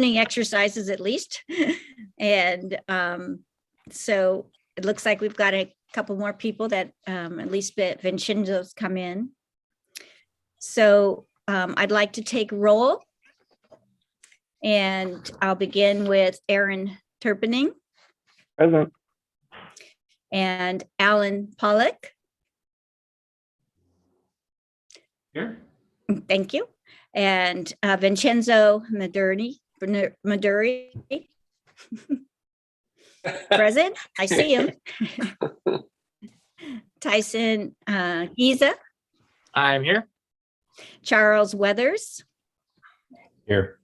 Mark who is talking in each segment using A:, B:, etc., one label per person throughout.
A: opening exercises at least. And so it looks like we've got a couple more people that at least Vincenzo's come in. So I'd like to take roll. And I'll begin with Aaron Turpening.
B: Present.
A: And Alan Pollock.
C: Here.
A: Thank you. And Vincenzo Maduri. Present. I see him. Tyson Giza.
C: I'm here.
A: Charles Weathers.
C: Here.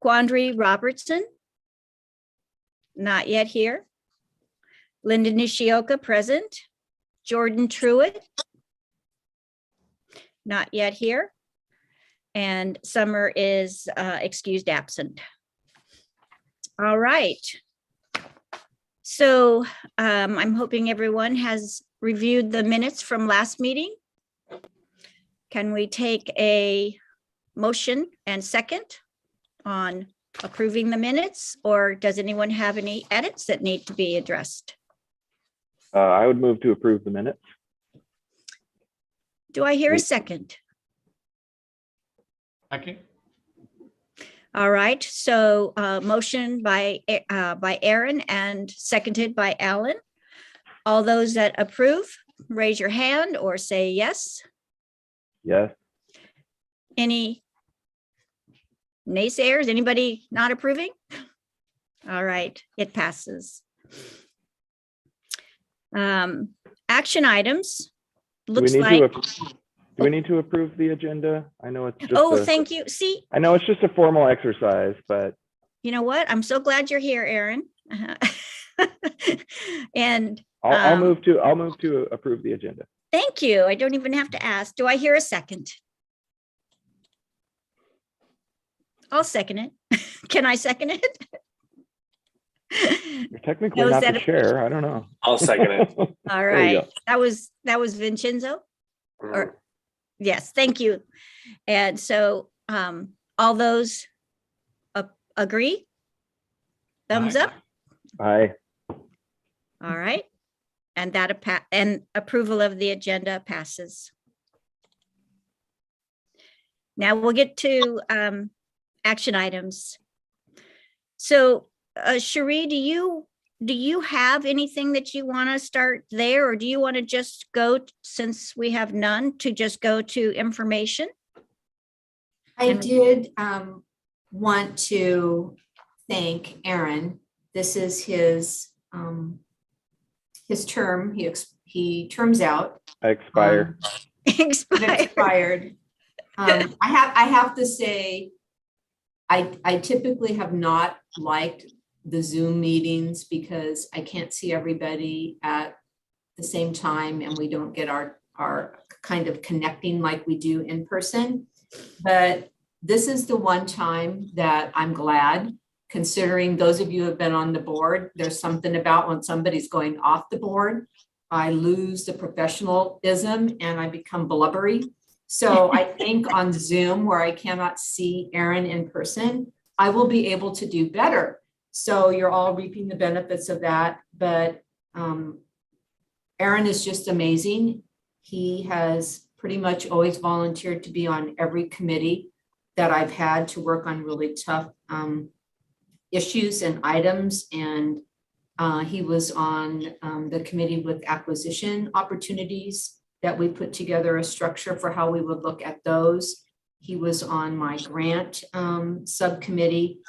A: Quandary Robertson. Not yet here. Linda Nishioka present. Jordan Truitt. Not yet here. And Summer is excused absent. All right. So I'm hoping everyone has reviewed the minutes from last meeting. Can we take a motion and second on approving the minutes, or does anyone have any edits that need to be addressed?
B: I would move to approve the minutes.
A: Do I hear a second?
C: Okay.
A: All right, so motion by Aaron and seconded by Alan. All those that approve, raise your hand or say yes.
B: Yes.
A: Any naysayers? Anybody not approving? All right, it passes. Action items. Looks like.
B: Do we need to approve the agenda? I know it's just.
A: Oh, thank you. See.
B: I know it's just a formal exercise, but.
A: You know what? I'm so glad you're here, Aaron. And
B: I'll move to approve the agenda.
A: Thank you. I don't even have to ask. Do I hear a second? I'll second it. Can I second it?
B: You're technically not the chair. I don't know.
C: I'll second it.
A: All right. That was Vincenzo. Or yes, thank you. And so all those agree? Thumbs up?
B: Aye.
A: All right. And that and approval of the agenda passes. Now we'll get to action items. So Cherie, do you have anything that you want to start there, or do you want to just go, since we have none, to just go to information?
D: I did want to thank Aaron. This is his term. He terms out.
B: Expired.
D: Expired. I have to say, I typically have not liked the Zoom meetings because I can't see everybody at the same time and we don't get our kind of connecting like we do in person. But this is the one time that I'm glad, considering those of you who have been on the board, there's something about when somebody's going off the board, I lose the professionalism and I become blubbery. So I think on Zoom, where I cannot see Aaron in person, I will be able to do better. So you're all reaping the benefits of that. But Aaron is just amazing. He has pretty much always volunteered to be on every committee that I've had to work on really tough issues and items. And he was on the committee with acquisition opportunities that we put together a structure for how we would look at those. He was on my grant subcommittee.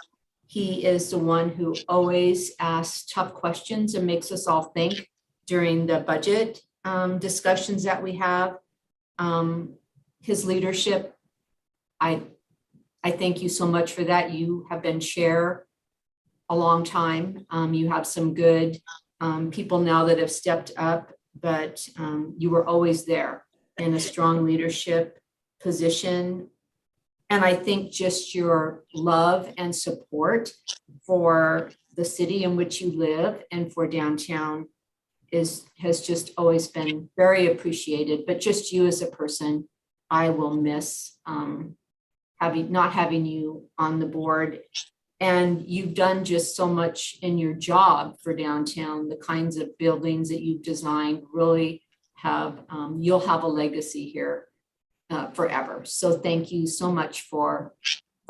D: He is the one who always asks tough questions and makes us all think during the budget discussions that we have. His leadership, I thank you so much for that. You have been chair a long time. You have some good people now that have stepped up, but you were always there in a strong leadership position. And I think just your love and support for the city in which you live and for downtown has just always been very appreciated. But just you as a person, I will miss not having you on the board. And you've done just so much in your job for downtown. The kinds of buildings that you've designed really have, you'll have a legacy here forever. So thank you so much for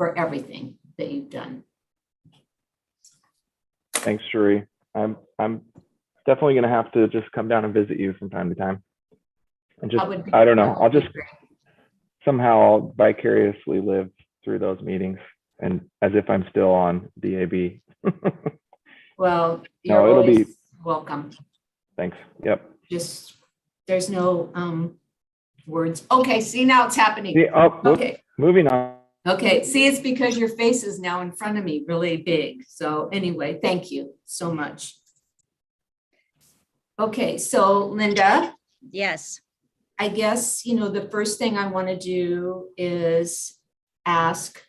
D: everything that you've done.
B: Thanks, Sheree. I'm definitely gonna have to just come down and visit you from time to time. And just, I don't know, I'll just somehow vicariously live through those meetings and as if I'm still on DAB.
D: Well,
B: No,
D: you're
B: it'll
D: always
B: be-
D: welcome.
B: Thanks. Yep.
D: Just, there's no words. Okay, see, now it's happening.
B: See, oh, whoops,
D: Okay,
B: moving on.
D: okay, see, it's because your face is now in front of me, really big. So anyway, thank you so much. Okay, so Linda,
A: Yes.
D: I guess, you know, the first thing I want to do is ask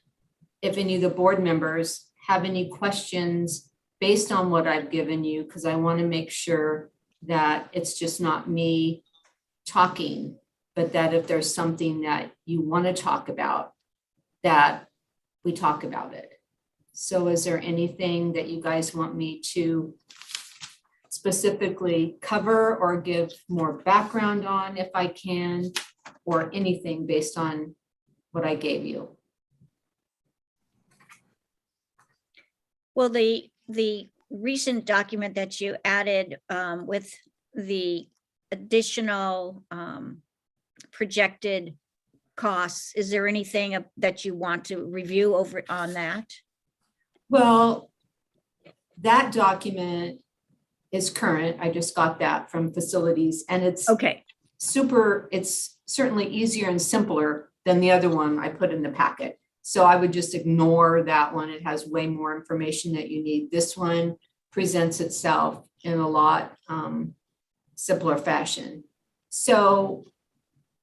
D: if any of the board members have any questions based on what I've given you, because I want to make sure that it's just not me talking, but that if there's something that you want to talk about, that we talk about it. So is there anything that you guys want me to specifically cover or give more background on if I can, or anything based on what I gave you?
A: Well, the recent document that you added with the additional projected costs, is there anything that you want to review over on that?
D: Well, that document is current. I just got that from facilities, and it's
A: Okay,
D: it's certainly easier and simpler than the other one I put in the packet. So I would just ignore that one. It has way more information that you need. This one presents itself in a lot simpler fashion. So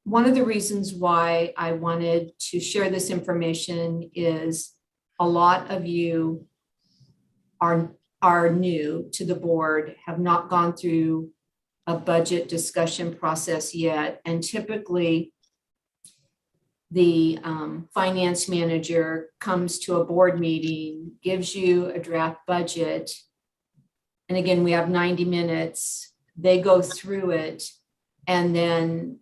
D: one of the reasons why I wanted to share this information is a lot of you are new to the board, have not gone through a budget discussion process yet. And typically the finance manager comes to a board meeting, gives you a draft budget. And again, we have 90 minutes. They go through it, and then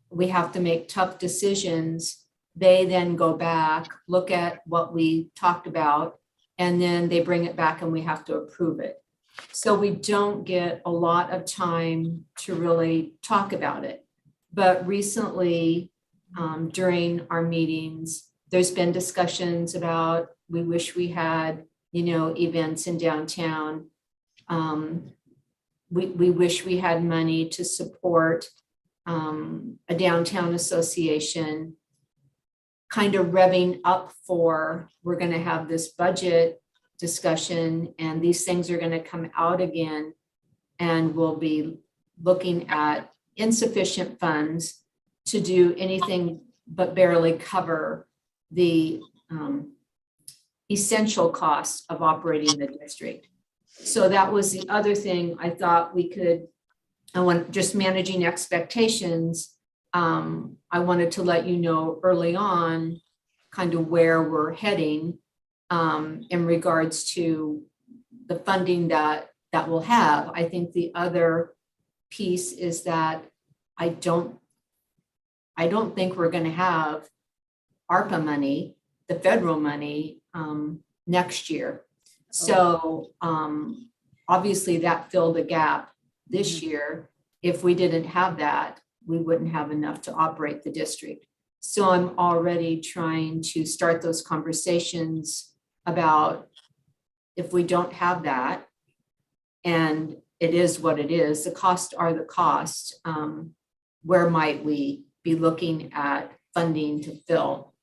D: we have to make tough decisions. They then go back, look at what we talked about, and then they bring it back and we have to approve it. So we don't get a lot of time to really talk about it. But recently, during our meetings, there's been discussions about, we wish we had, you know, events in downtown. We wish we had money to support a downtown association, kind of revving up for, we're going to have this budget discussion and these things are going to come out again, and we'll be looking at insufficient funds to do anything but barely cover the essential costs of operating the district. So that was the other thing I thought we could, I want just managing expectations. I wanted to let you know early on kind of where we're heading in regards to the funding that we'll have. I think the other piece is that I don't think we're going to have ARPA money, the federal money, next year. So obviously that filled a gap this year. If we didn't have that, we wouldn't have enough to operate the district. So I'm already trying to start those conversations about, if we don't have that, and it is what it is, the costs are the cost, where might we be looking at funding to fill?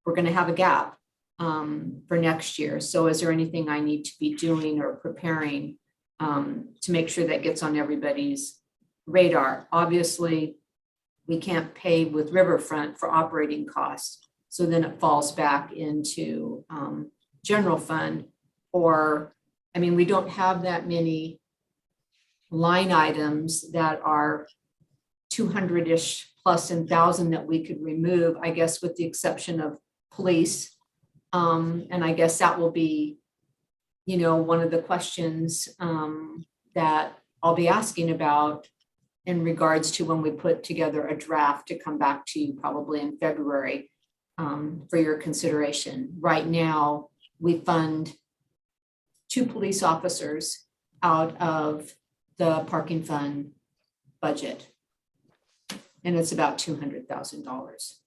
D: We're going to have a gap for next year. So is there anything I need to be doing or preparing to make sure that gets on everybody's radar? Obviously, we can't pay with Riverfront for operating costs. So then it falls back into general fund, or, I mean, we don't have that many line items that are 200-ish plus and 1,000 that we could remove, I guess, with the exception of police. And I guess that will be, one of the questions that I'll be asking about in regards to when we put together a draft to come back to you probably in February for your consideration. Right now, we fund 2 police officers out of the parking fund budget. And it's about $200,000.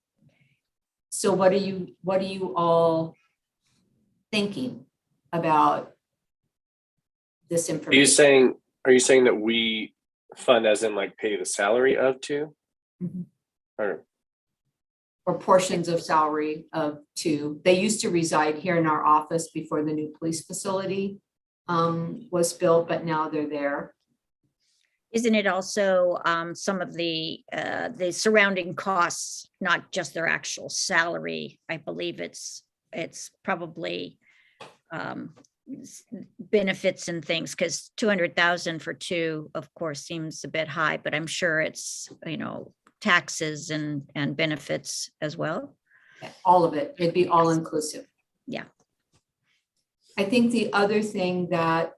D: So what are you all thinking about this information?
E: Are you saying that we fund as in like pay the salary of 2?
D: Mhm.
E: Or
D: Portions of salary of 2. They used to reside here in our office before the new police facility was built, but now they're there.
A: Isn't it also some of the surrounding costs, not just their actual salary? I believe it's probably benefits and things, because 200,000 for 2, of course, seems a bit high, but I'm sure it's, taxes and benefits as well.
D: All of it. It'd be all inclusive.
A: Yeah.
D: I think the other thing that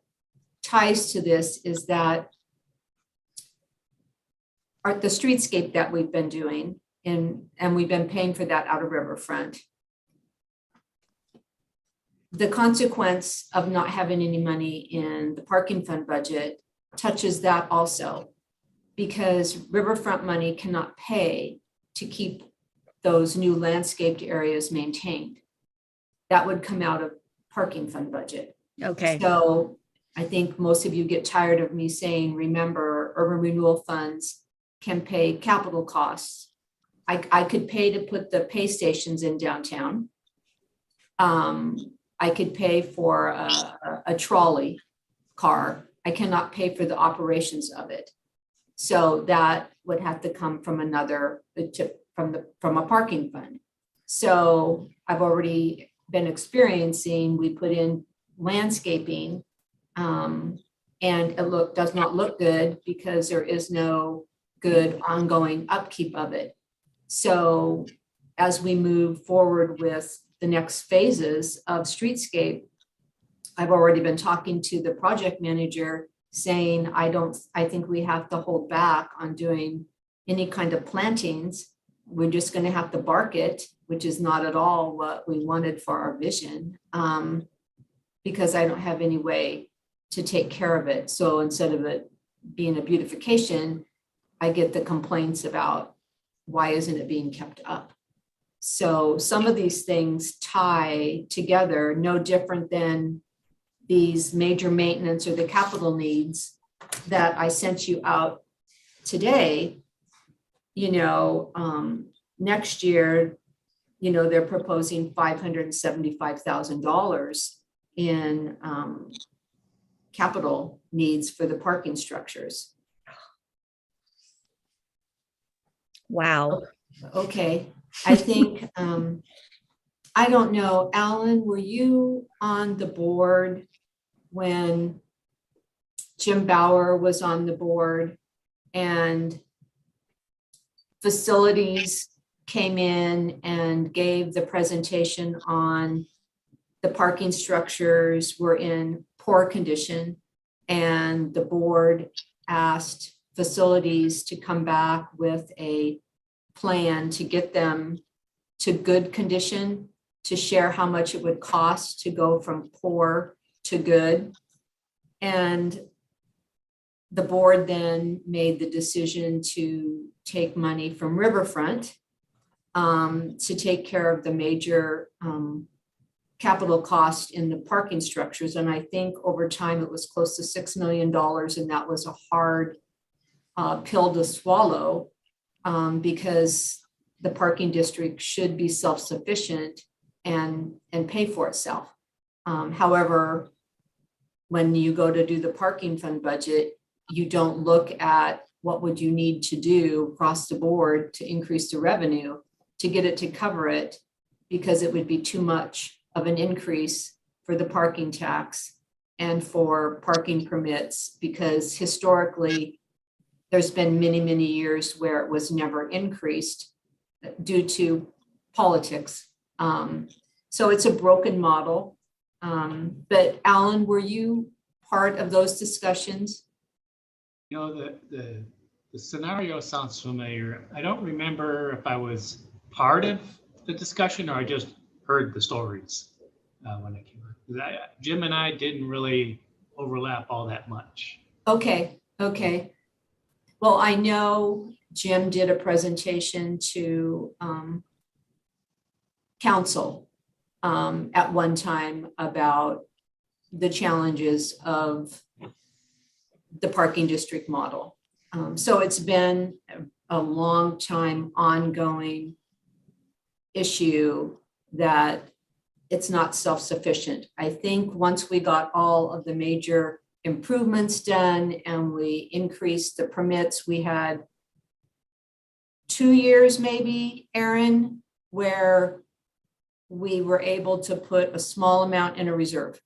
D: ties to this is that the streetscape that we've been doing, and we've been paying for that out of Riverfront. The consequence of not having any money in the parking fund budget touches that also, because Riverfront money cannot pay to keep those new landscaped areas maintained. That would come out of parking fund budget.
A: Okay.
D: So I think most of you get tired of me saying, remember, urban renewal funds can pay capital costs. I could pay to put the pay stations in downtown. I could pay for a trolley car. I cannot pay for the operations of it. So that would have to come from from a parking fund. So I've already been experiencing, we put in landscaping and it does not look good because there is no good ongoing upkeep of it. So as we move forward with the next phases of Streetscape, I've already been talking to the project manager saying, I think we have to hold back on doing any kind of plantings. We're just going to have to bark it, which is not at all what we wanted for our vision, because I don't have any way to take care of it. So instead of it being a beautification, I get the complaints about why isn't it being kept up? So some of these things tie together, no different than these major maintenance or the capital needs that I sent you out today. Next year, they're proposing $575,000 in capital needs for the parking structures.
A: Wow.
D: Okay, I think, I don't know, Alan, were you on the board when Jim Bauer was on the board and facilities came in and gave the presentation on the parking structures were in poor condition, and the board asked facilities to come back with a plan to get them to good condition, to share how much it would cost to go from poor to good. And the board then made the decision to take money from Riverfront to take care of the major capital cost in the parking structures. And I think over time it was close to $6 million, and that was a hard pill to swallow because the parking district should be self-sufficient and pay for itself. However, when you go to do the parking fund budget, you don't look at what would you need to do across the board to increase the revenue to get it to cover it, because it would be too much of an increase for the parking tax and for parking permits, because historically there's been many, many years where it was never increased due to politics So it's a broken model. But Alan, were you part of those discussions?
F: You know, the scenario sounds familiar. I don't remember if I was part of the discussion or I just heard the stories when it came up. Jim and I didn't really overlap all that much.
D: Okay. Well, I know Jim did a presentation to council at one time about the challenges of the parking district model. So it's been a long time ongoing issue that it's not self-sufficient. I think once we got all of the major improvements done and we increased the permits, we had 2 years maybe, Aaron, where we were able to put a small amount in a reserve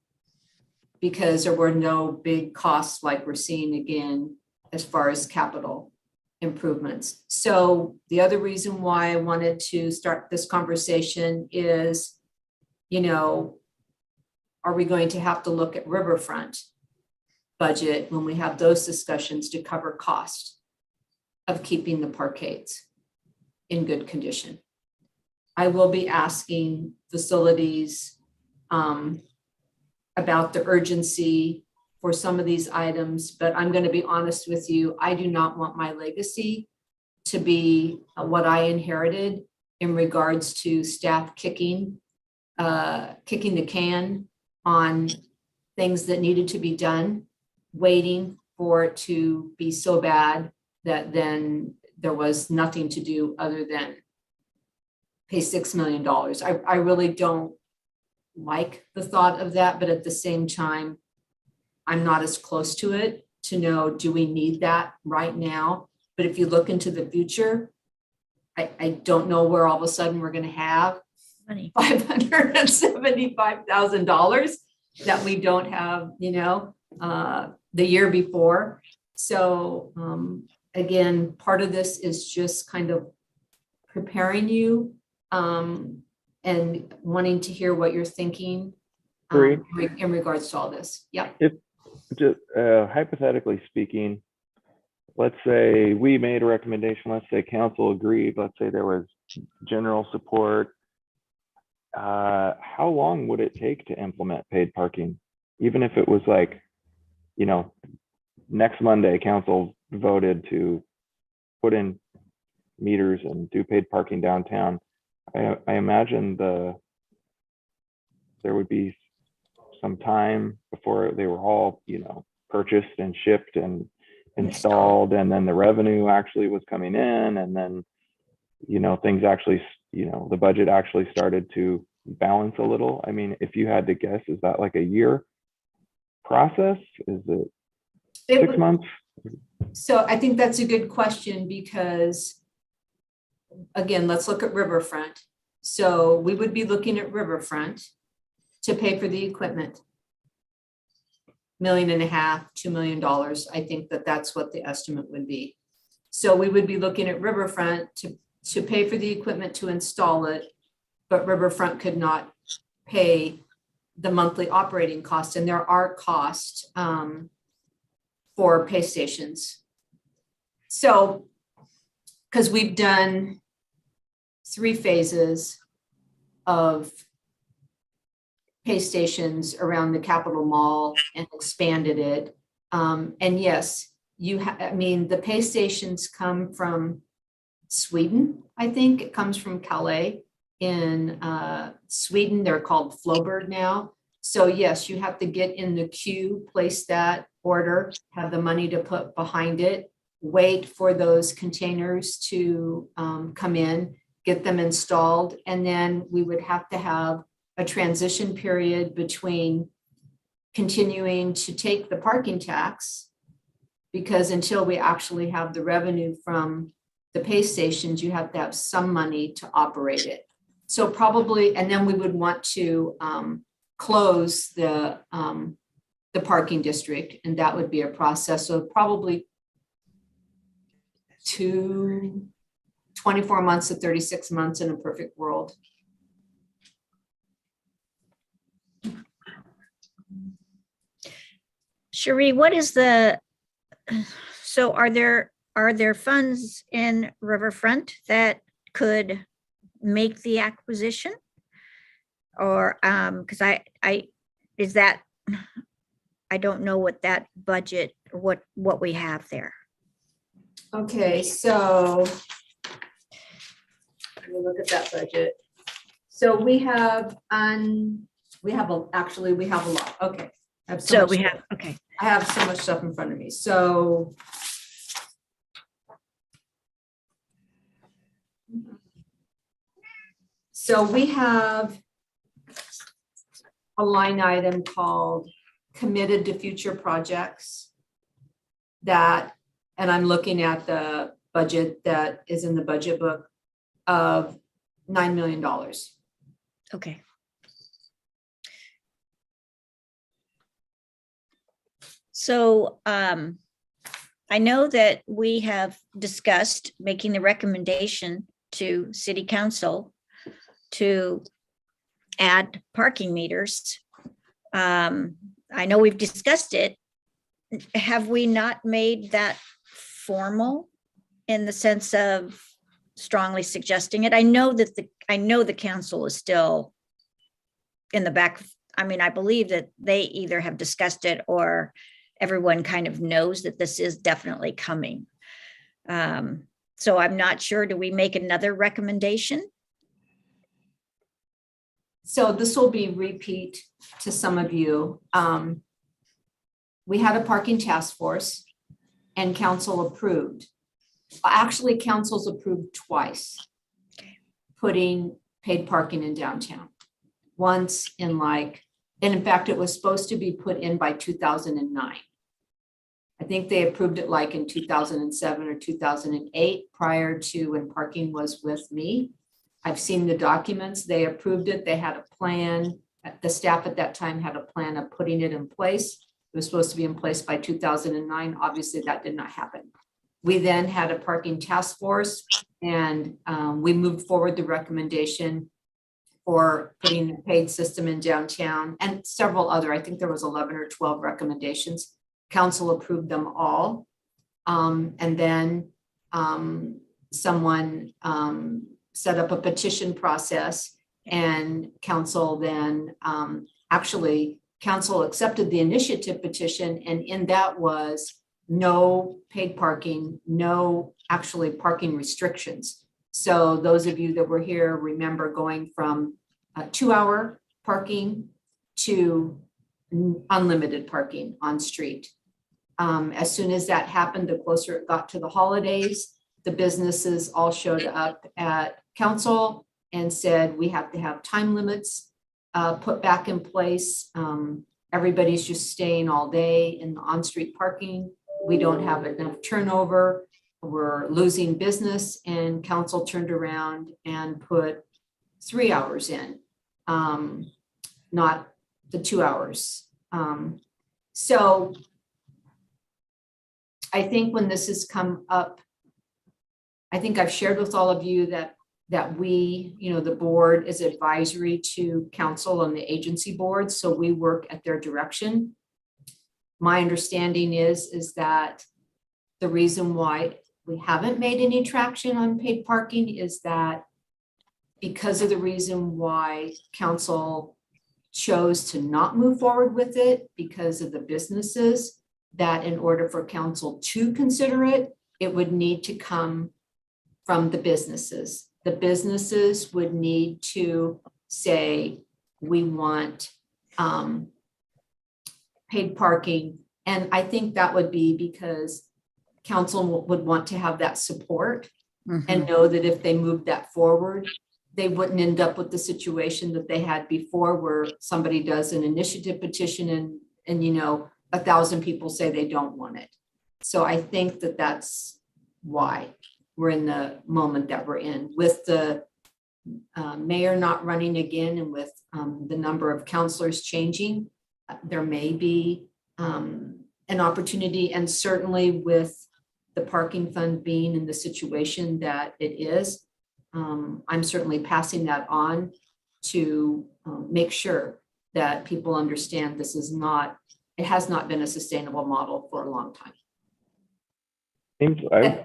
D: because there were no big costs like we're seeing again as far as capital improvements. So the other reason why I wanted to start this conversation is, you know, are we going to have to look at riverfront budget when we have those discussions to cover cost of keeping the parkades in good condition? I will be asking facilities about the urgency for some of these items, but I'm going to be honest with you. I do not want my legacy to be what I inherited in regards to staff kicking the can on things that needed to be done, waiting for it to be so bad that then there was nothing to do other than pay $6 million. I really don't like the thought of that, but at the same time, I'm not as close to it to know, do we need that right now? But if you look into the future, I don't know where all of a sudden we're going to have
A: Money.
D: $575,000 that we don't have, you know, the year before. So again, part of this is just kind of preparing you and wanting to hear what you're thinking in regards to all this. Yeah.
B: Just hypothetically speaking, let's say we made a recommendation, let's say council agreed, let's say there was general support. How long would it take to implement paid parking? Even if it was like, you know, next Monday, council voted to put in meters and do paid parking downtown. I imagine there would be some time before they were all, you know, purchased and shipped and installed, and then the revenue actually was coming in, and then, you know, things actually, you know, the budget actually started to balance a little. I mean, if you had to guess, is that like a year process? Is it 6 months?
D: So I think that's a good question because, again, let's look at riverfront. So we would be looking at riverfront to pay for the equipment. $1.5 million, $2 million. I think that's what the estimate would be. So we would be looking at riverfront to pay for the equipment to install it, but riverfront could not pay the monthly operating costs, and there are costs for pay stations. So, because we've done 3 phases of pay stations around the Capitol Mall and expanded it. And yes, I mean, the pay stations come from Sweden. I think it comes from Calais in Sweden. They're called Flowbird now. So yes, you have to get in the queue, place that order, have the money to put behind it, wait for those containers to come in, get them installed. And then we would have to have a transition period between continuing to take the parking tax, because until we actually have the revenue from the pay stations, you have to have some money to operate it. So probably, and then we would want to close the parking district, and that would be a process. So probably 24 months to 36 months in a perfect world.
A: Cherie, so are there funds in Riverfront that could make the acquisition? Or, because is that, I don't know what that budget, what we have there.
D: Okay, so let me look at that budget. So we have actually, we have a lot. Okay. I have
A: So
D: much
A: we
D: stuff.
A: have, okay,
D: I have so much stuff in front of me. So we have a line item called committed to future projects that, and I'm looking at the budget that is in the budget book of $9 million.
A: okay. So I know that we have discussed making the recommendation to City Council to add parking meters. I know we've discussed it. Have we not made that formal in the sense of strongly suggesting it? I know that the council is still in the back. I mean, I believe that they either have discussed it or everyone kind of knows that this is definitely coming. So I'm not sure, do we make another recommendation?
D: So this will be repeat to some of you. We had a parking task force and council approved. Actually, council's approved twice, putting paid parking in downtown. Once in and in fact, it was supposed to be put in by 2009. I think they approved it in 2007 or 2008, prior to when parking was with me. I've seen the documents. They approved it. They had a plan. The staff at that time had a plan of putting it in place. It was supposed to be in place by 2009. Obviously, that did not happen. We then had a parking task force, and we moved forward the recommendation for putting the paid system in downtown, and several other, I think there was 11 or 12 recommendations. Council approved them all. And then someone set up a petition process, and council then actually council accepted the initiative petition, and in that was no paid parking, no actually parking restrictions. So those of you that were here remember going from 2-hour parking to unlimited parking on street. As soon as that happened, the closer it got to the holidays, the businesses all showed up at council and said, we have to have time limits put back in place. Everybody's just staying all day in the on-street parking. We don't have enough turnover. We're losing business, and council turned around and put 3 hours in, not the 2 hours. So I think when this has come up, I think I've shared with all of you that we, the board is advisory to council and the agency board, so we work at their direction. My understanding is that the reason why we haven't made any traction on paid parking is that because of the reason why council chose to not move forward with it, because of the businesses, that in order for council to consider it, it would need to come from the businesses. The businesses would need to say, we want paid parking. And I think that would be because council would want to have that support and know that if they moved that forward, they wouldn't end up with the situation that they had before, where somebody does an initiative petition and 1,000 people say they don't want it. So I think that that's why we're in the moment that we're in, with the mayor not running again, and with the number of counselors changing. There may be an opportunity, and certainly with the parking fund being in the situation that it is, I'm certainly passing that on to make sure that people understand this is not, it has not been a sustainable model for a long time.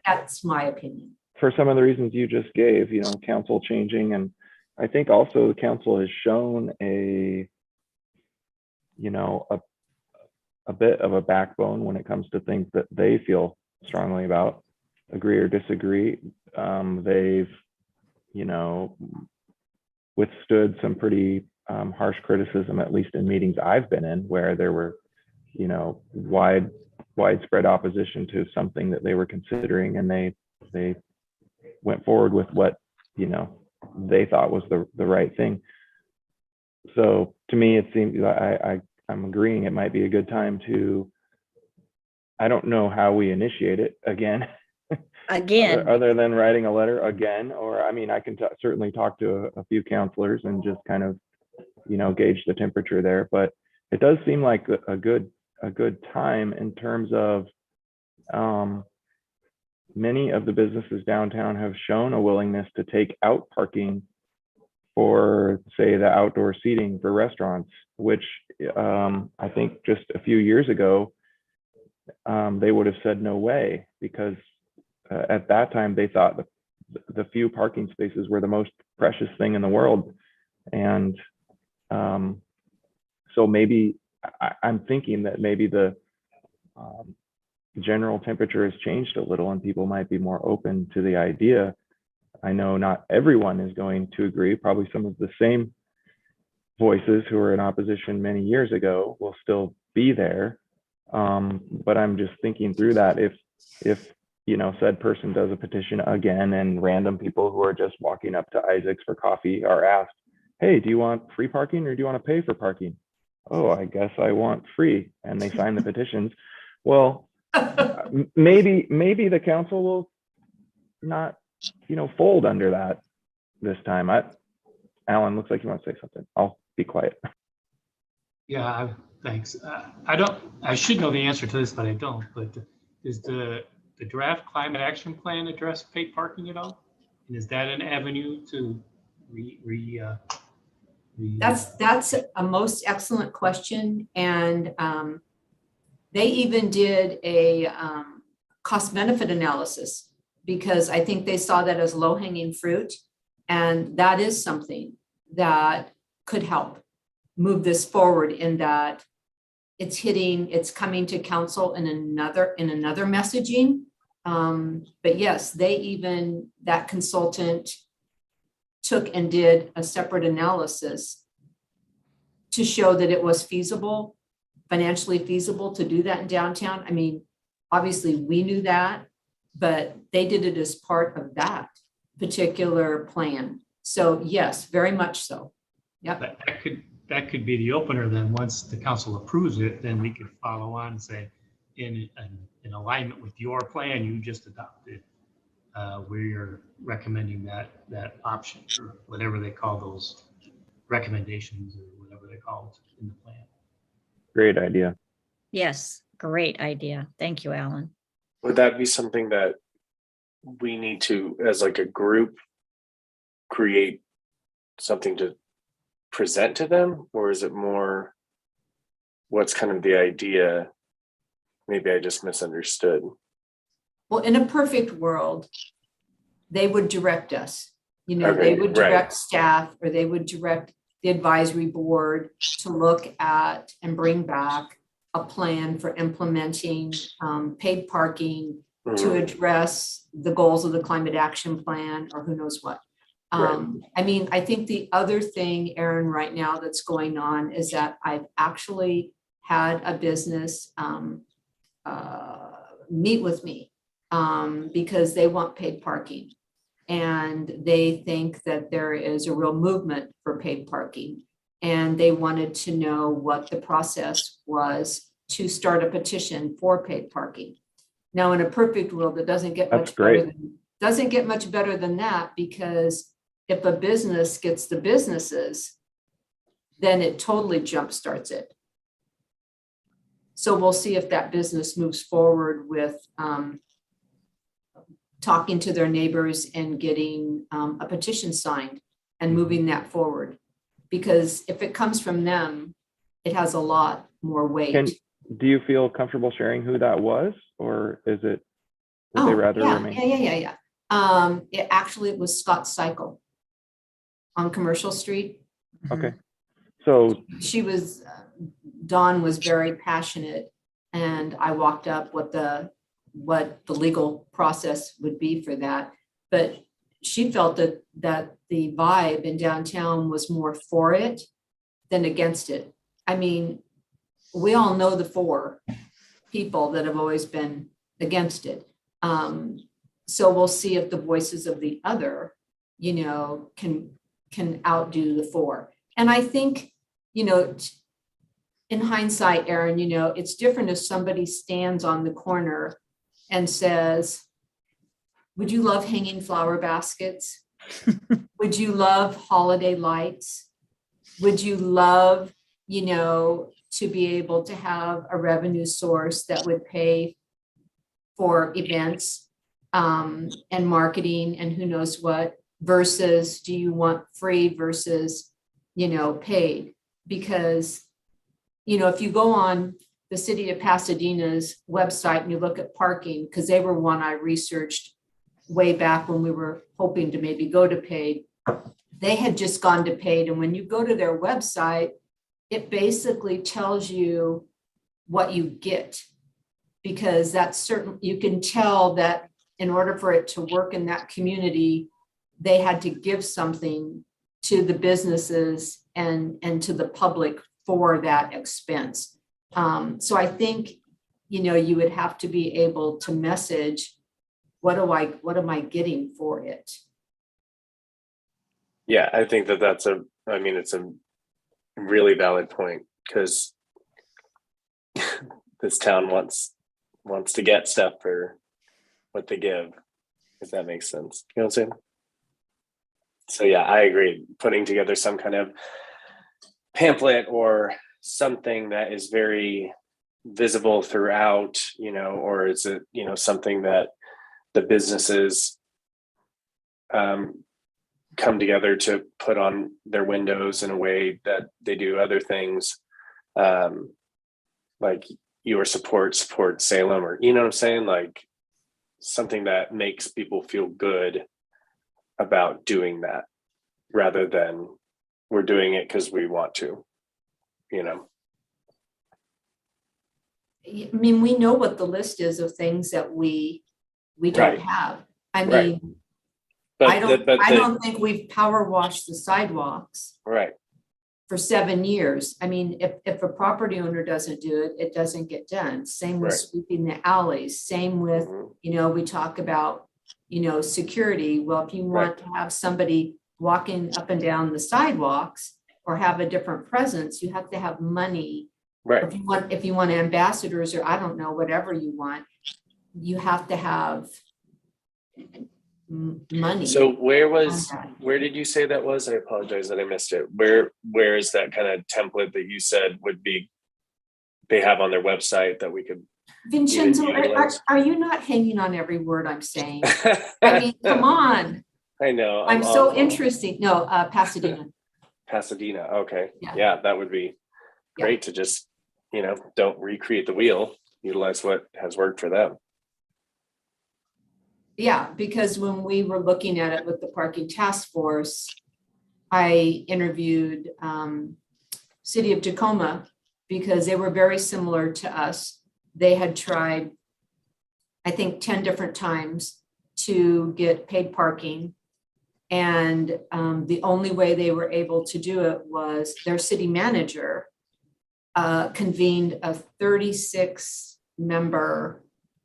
D: That's my opinion.
B: For some of the reasons you just gave, council changing, and I think also the council has shown a bit of a backbone when it comes to things that they feel strongly about, agree or disagree. They've, withstood some pretty harsh criticism, at least in meetings I've been in, where there were, widespread opposition to something that they were considering, and they went forward with what, they thought was the right thing. So to me, it seems I'm agreeing it might be a good time to, I don't know how we initiate it again. Other than writing a letter again, or I mean, I can certainly talk to a few counselors and just kind of, gauge the temperature there. But it does seem like a good time in terms of many of the businesses downtown have shown a willingness to take out parking for, say, the outdoor seating for restaurants, which I think just a few years ago, they would have said no way, because at that time they thought the few parking spaces were the most precious thing in the world. And so maybe I'm thinking that maybe the general temperature has changed a little and people might be more open to the idea. I know not everyone is going to agree. Probably some of the same voices who were in opposition many years ago will still be there. But I'm just thinking through that. If said person does a petition again, and random people who are just walking up to Isaac's for coffee are asked, hey, do you want free parking or do you want to pay for parking? Oh, I guess I want free. And they sign the petitions. Well, maybe the council will not, fold under that this time. Alan, looks like you want to say something. I'll be quiet.
F: Yeah, thanks. I should know the answer to this, but I don't. But is the draft climate action plan address paid parking at all? And is that an avenue to
D: That's a most excellent question. And they even did a cost benefit analysis, because I think they saw that as low hanging fruit. And that is something that could help move this forward, in that it's coming to council in another messaging. But yes, that consultant took and did a separate analysis to show that it was feasible, financially feasible to do that in downtown. I mean, obviously we knew that, but they did it as part of that particular plan. So yes, very much so. Yep.
F: That could be the opener. Then once the council approves it, then we could follow on and say, in alignment with your plan you just adopted, we're recommending that option, or whatever they call those recommendations, or whatever they call it in the plan.
B: Great idea.
A: Yes, great idea. Thank you, Alan.
E: Would that be something that we need to, as like a group, create something to present to them? Or is it more, what's kind of the idea? Maybe I just misunderstood.
D: Well, in a perfect world, they would direct us.
E: Okay,
D: they would direct
E: right.
D: staff, or they would direct the advisory board to look at and bring back a plan for implementing paid parking to address the goals of the climate action plan, or who knows what.
E: Right.
D: I mean, I think the other thing, Aaron, right now that's going on is that I've actually had a business meet with me because they want paid parking. And they think that there is a real movement for paid parking. And they wanted to know what the process was to start a petition for paid parking. Now, in a perfect world, it doesn't get much better than that, because if a business gets the businesses, then it totally jumpstarts it. So we'll see if that business moves forward with talking to their neighbors and getting a petition signed and moving that forward. Because if it comes from them, it has a lot more weight.
B: Do you feel comfortable sharing who that was, or would they rather remain?
D: Yeah. It actually was Scott Cycle on Commercial Street.
B: Okay. So
D: Dawn was very passionate, and I walked up what the legal process would be for that. But she felt that the vibe in downtown was more for it than against it. I mean, we all know the four people that have always been against it. So we'll see if the voices of the other, can outdo the four. And I think, in hindsight, Aaron, it's different if somebody stands on the corner and says, would you love hanging flower baskets? Would you love holiday lights? Would you love, to be able to have a revenue source that would pay for events and marketing and who knows what, versus do you want free versus, paid? Because, if you go on the city of Pasadena's website and you look at parking, because they were one I researched way back when we were hoping to maybe go to paid, they had just gone to paid. And when you go to their website, it basically tells you what you get, because that's certain. You can tell that in order for it to work in that community, they had to give something to the businesses and to the public for that expense. So I think, you would have to be able to message, what am I getting for it?
E: Yeah, I think it's a really valid point, because this town wants to get stuff for what they give, if that makes sense. You know what I'm saying? So yeah, I agree. Putting together some kind of pamphlet or something that is very visible throughout, or is it, something that the businesses come together to put on their windows in a way that they do other things, like your support Salem, or what I'm saying, like something that makes people feel good about doing that, rather than we're doing it because we want to.
D: I mean, we know what the list is of things that we don't
E: Right.
D: have. I
E: Right.
D: mean, I don't think we've power washed the sidewalks
E: right.
D: for 7 years. I mean, if a property owner doesn't do it, it doesn't get done. Same with
E: Right.
D: sweeping the alleys, same with,
E: Mhm.
D: we talk about, security. Well, if you want to have somebody walking up and down the sidewalks or have a different presence, you have to have money.
E: Right.
D: If you want ambassadors, or I don't know, whatever you want, you have to have money.
E: So where did you say that was? I apologize that I missed it. Where is that kind of template that you said would be, they have on their website that we could
D: Vincenzo,
E: utilize?
D: are you not hanging on every word I'm saying? I mean, come on.
E: I know.
D: I'm so
E: awful.
D: interesting. No, Pasadena.
E: Pasadena. Okay.
D: Yeah.
E: Yeah, that would be great to just, don't recreate the wheel, utilize what has worked for them.
D: Yeah, because when we were looking at it with the parking task force, I interviewed City of Tacoma, because they were very similar to us. They had tried, I think, 10 different times to get paid parking. And the only way they were able to do it was their city manager convened a 36-member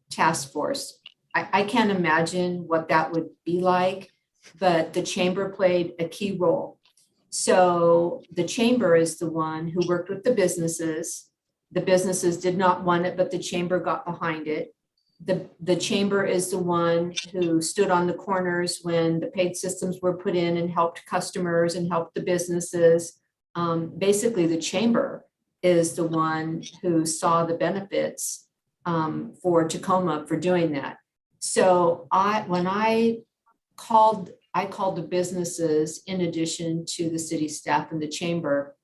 D: task force. I can't imagine what that would be like, but the chamber played a key role. So the chamber is the one who worked with the businesses. The businesses did not want it, but the chamber got behind it. The chamber is the one who stood on the corners when the paid systems were put in and helped customers and helped the businesses. Basically, the chamber is the one who saw the benefits for Tacoma for doing that. So when I called the businesses in addition to the city staff and the chamber,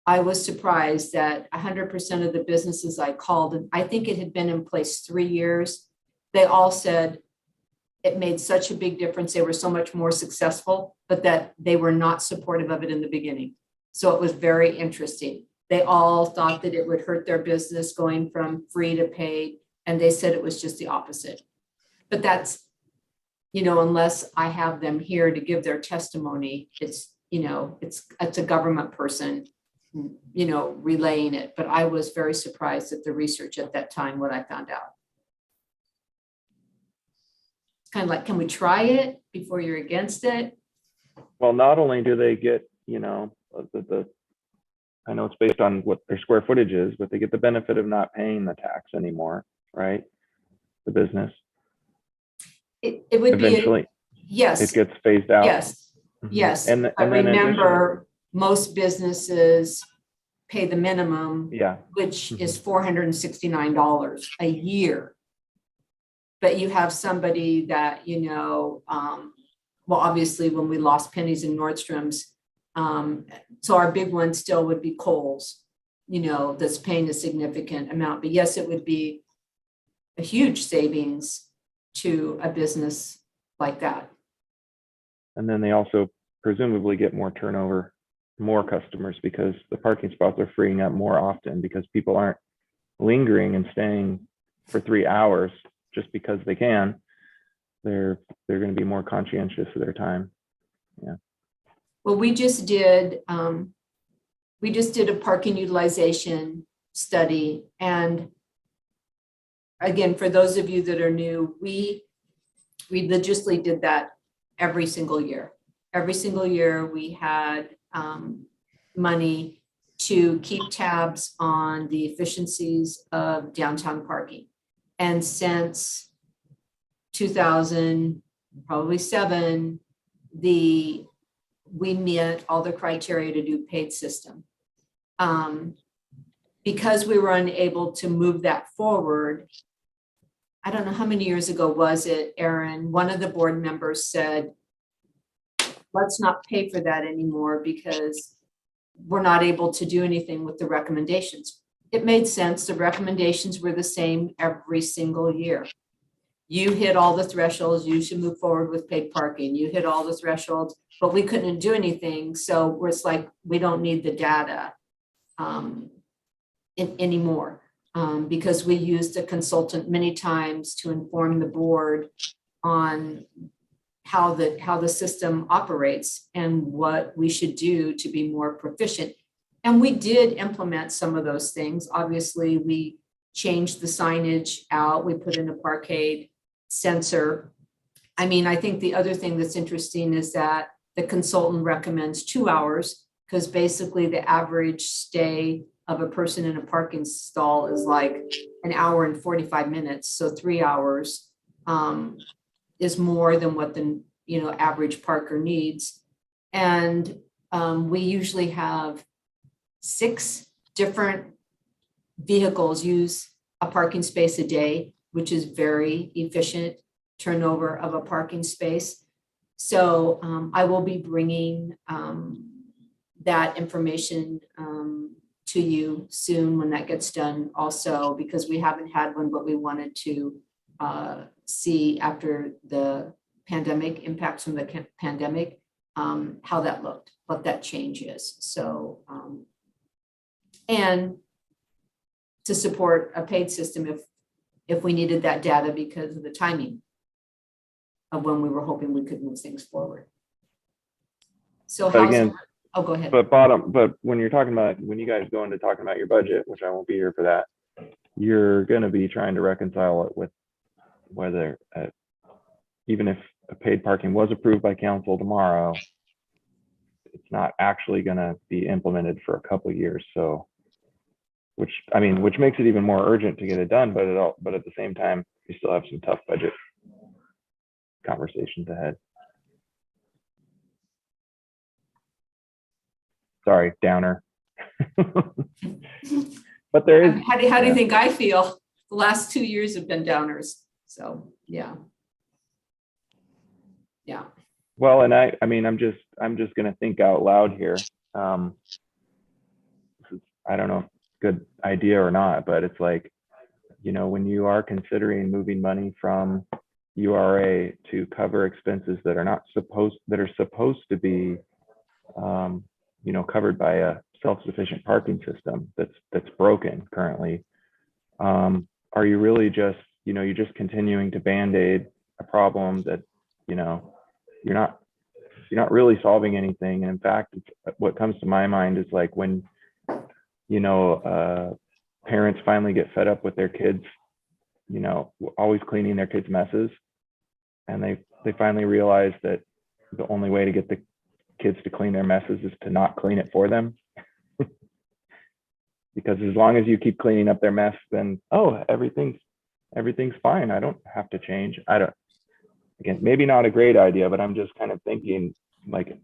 D: I was surprised that 100% of the businesses I called, and I think it had been in place 3 years, they all said it made such a big difference. They were so much more successful, but that they were not supportive of it in the beginning. So it was very interesting. They all thought that it would hurt their business going from free to paid, and they said it was just the opposite. But that's, unless I have them here to give their testimony, it's a government person, relaying it. But I was very surprised at the research at that time, what I found out. It's kind of like, can we try it before you're against it?
B: Well, not only do they get, I know it's based on what their square footage is, but they get the benefit of not paying the tax anymore, right? The business.
D: It would be,
B: Eventually,
D: yes,
B: it gets phased out.
D: yes,
B: Mhm.
D: yes.
B: And
D: I
B: then
D: remember most businesses pay the minimum,
B: yeah,
D: which is $469 a year. But you have somebody that, well, obviously when we lost Pennies and Nordstrom's, so our big one still would be Kohl's, that's paying a significant amount. But yes, it would be a huge savings to a business like that.
B: and then they also presumably get more turnover, more customers, because the parking spots are freeing up more often because people aren't lingering and staying for 3 hours just because they can. They're going to be more conscientious of their time. Yeah.
D: Well, we just did a parking utilization study. And again, for those of you that are new, we religiously did that every single year. Every single year we had money to keep tabs on the efficiencies of downtown parking. And since 2000, probably 7, we met all the criteria to do paid system. Because we were unable to move that forward, I don't know how many years ago was it, Aaron, one of the board members said, let's not pay for that anymore because we're not able to do anything with the recommendations. It made sense. The recommendations were the same every single year. You hit all the thresholds, you should move forward with paid parking. You hit all the thresholds, but we couldn't do anything. So it's like, we don't need the data anymore because we used a consultant many times to inform the board on how the system operates and what we should do to be more proficient. And we did implement some of those things. Obviously, we changed the signage out. We put in a parkade sensor. I mean, I think the other thing that's interesting is that the consultant recommends 2 hours because basically the average stay of a person in a parking stall is like 1 hour and 45 minutes. So 3 hours is more than what the average parker needs. And we usually have 6 different vehicles use a parking space a day, which is very efficient turnover of a parking space. So I will be bringing that information to you soon when that gets done also, because we haven't had one, but we wanted to see after the pandemic impacts from the pandemic, how that looked, what that change is. So, and to support a paid system if we needed that data because of the timing of when we were hoping we could move things forward. So
B: But again,
D: oh, go ahead.
B: but when you're talking about, when you guys go into talking about your budget, which I won't be here for that, you're going to be trying to reconcile it with whether, even if a paid parking was approved by council tomorrow, it's not actually going to be implemented for a couple of years. So, which makes it even more urgent to get it done, but at the same time, you still have some tough budget conversations ahead. Sorry, downer. But there is.
D: How do you think I feel? The last 2 years have been downers. So, yeah. Yeah.
B: Well, and I'm just going to think out loud here. I don't know if it's a good idea or not, but it's like, you know, when you are considering moving money from URA to cover expenses that are supposed to be, you know, covered by a self-sufficient parking system that's broken currently, are you really just, you know, you're just continuing to band-aid a problem that, you know, you're not really solving anything. And in fact, what comes to my mind is like when, you know, parents finally get fed up with their kids, you know, always cleaning their kids' messes, and they finally realize that the only way to get the kids to clean their messes is to not clean it for them. Because as long as you keep cleaning up their mess, then, oh, everything's fine. I don't have to change. Again, maybe not a great idea, but I'm just kind of thinking like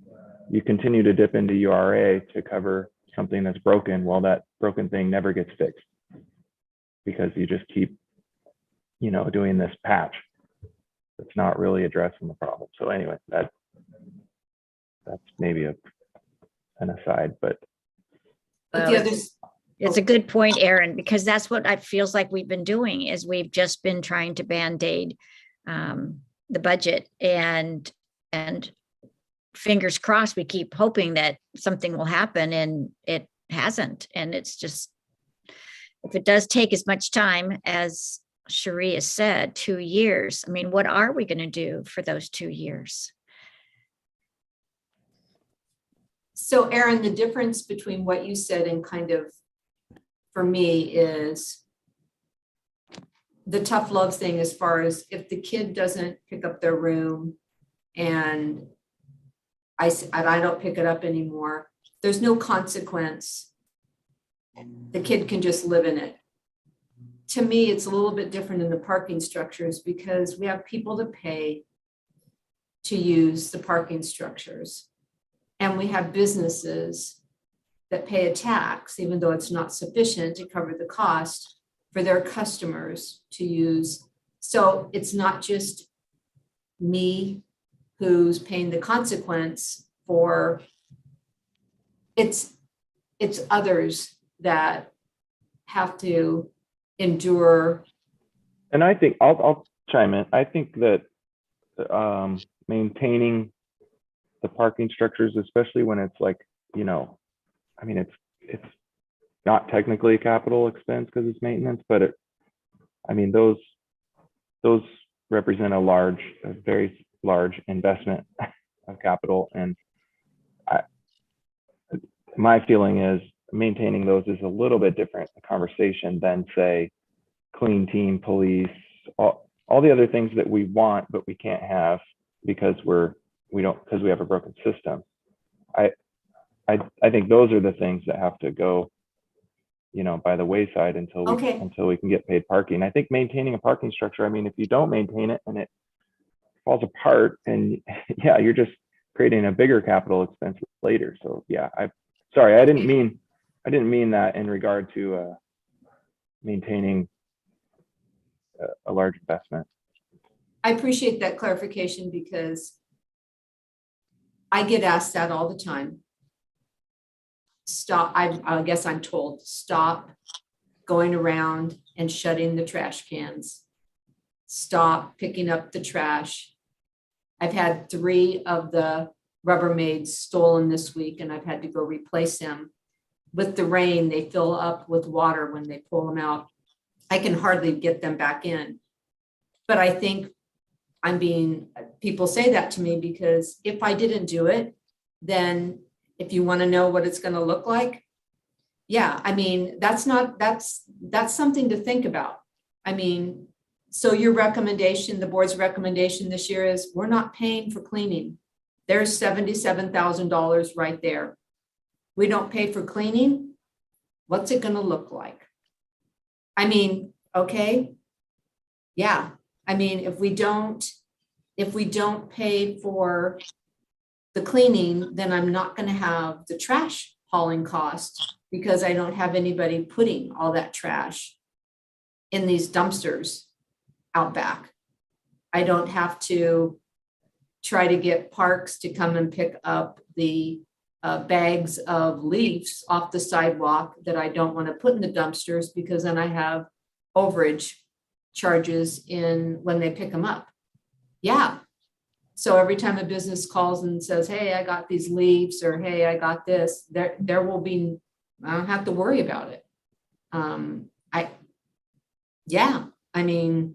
B: you continue to dip into URA to cover something that's broken. Well, that broken thing never gets fixed because you just keep, you know, doing this patch that's not really addressing the problem. So anyway, that's maybe an aside, but
D: But
A: Well,
D: the others,
A: it's a good point, Aaron, because that's what it feels like we've been doing is we've just been trying to Band-Aid the budget and fingers crossed, we keep hoping that something will happen and it hasn't. And it's just, if it does take as much time as Cherie has said, 2 years, I mean, what are we going to do for those 2 years?
D: so Aaron, the difference between what you said and kind of, for me, is the tough love thing as far as if the kid doesn't pick up their room and I don't pick it up anymore, there's no consequence. The kid can just live in it. To me, it's a little bit different in the parking structures because we have people to pay to use the parking structures. And we have businesses that pay a tax, even though it's not sufficient to cover the cost for their customers to use. So it's not just me who's paying the consequence for, it's others that have to endure.
B: and I think I'll chime in. I think that maintaining the parking structures, especially when it's like, you know, I mean, it's not technically a capital expense because it's maintenance, but I mean, those represent a very large investment of capital. And my feeling is maintaining those is a little bit different conversation than say clean team, police, all the other things that we want, but we can't have because we have a broken system. I think those are the things that have to go, you know, by the wayside until we can get paid parking. I think maintaining a parking structure, I mean, if you don't maintain it and it falls apart, and yeah, you're just creating a bigger capital expense later. So yeah, sorry, I didn't mean that in regard to maintaining a large investment.
D: I appreciate that clarification because I get asked that all the time. Stop, I guess I'm told, stop going around and shutting the trash cans. Stop picking up the trash. I've had 3 of the Rubbermaids stolen this week and I've had to go replace them. With the rain, they fill up with water when they pull them out. I can hardly get them back in. But I think people say that to me because if I didn't do it, then if you want to know what it's going to look like, yeah, I mean, that's something to think about. I mean, so your recommendation, the board's recommendation this year is we're not paying for cleaning. There's $77,000 right there. We don't pay for cleaning. What's it going to look like? I mean, okay. Yeah. I mean, if we don't pay for the cleaning, then I'm not going to have the trash hauling cost because I don't have anybody putting all that trash in these dumpsters out back. I don't have to try to get parks to come and pick up the bags of leaves off the sidewalk that I don't want to put in the dumpsters because then I have overage charges in when they pick them up. Yeah. So every time a business calls and says, hey, I got these leaves, or hey, I got this, there will be, I don't have to worry about it. I mean,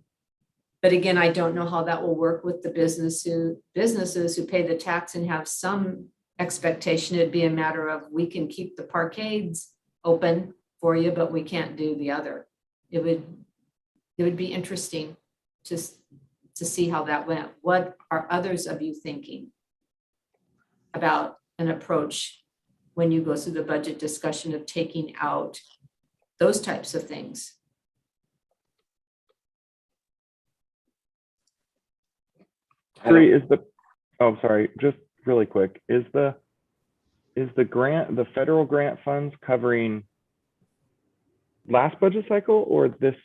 D: but again, I don't know how that will work with the businesses who pay the tax and have some expectation. It'd be a matter of, we can keep the parkades open for you, but we can't do the other. It would be interesting to see how that went. What are others of you thinking about an approach when you go through the budget discussion of taking out those types of things?
B: Sorry, just really quick. Is the grant, the federal grant funds covering last budget cycle or this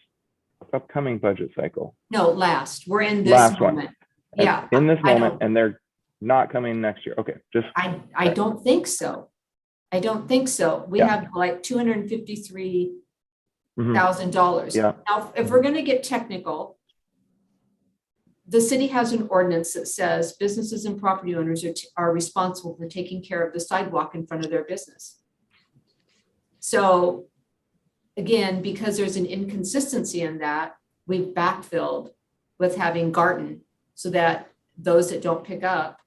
B: upcoming budget cycle?
D: No, last. We're in this
B: Last one.
D: moment. Yeah.
B: In this
D: I
B: moment,
D: don't-
B: and they're not coming next year. Okay, just
D: I don't think so. I don't think so. We
B: Yeah.
D: have like $253,000.
B: mhm, yeah.
D: Now, if we're gonna get technical, the city has an ordinance that says businesses and property owners are responsible for taking care of the sidewalk in front of their business. So again, because there's an inconsistency in that, we've backfilled with having Garten so that those that don't pick up,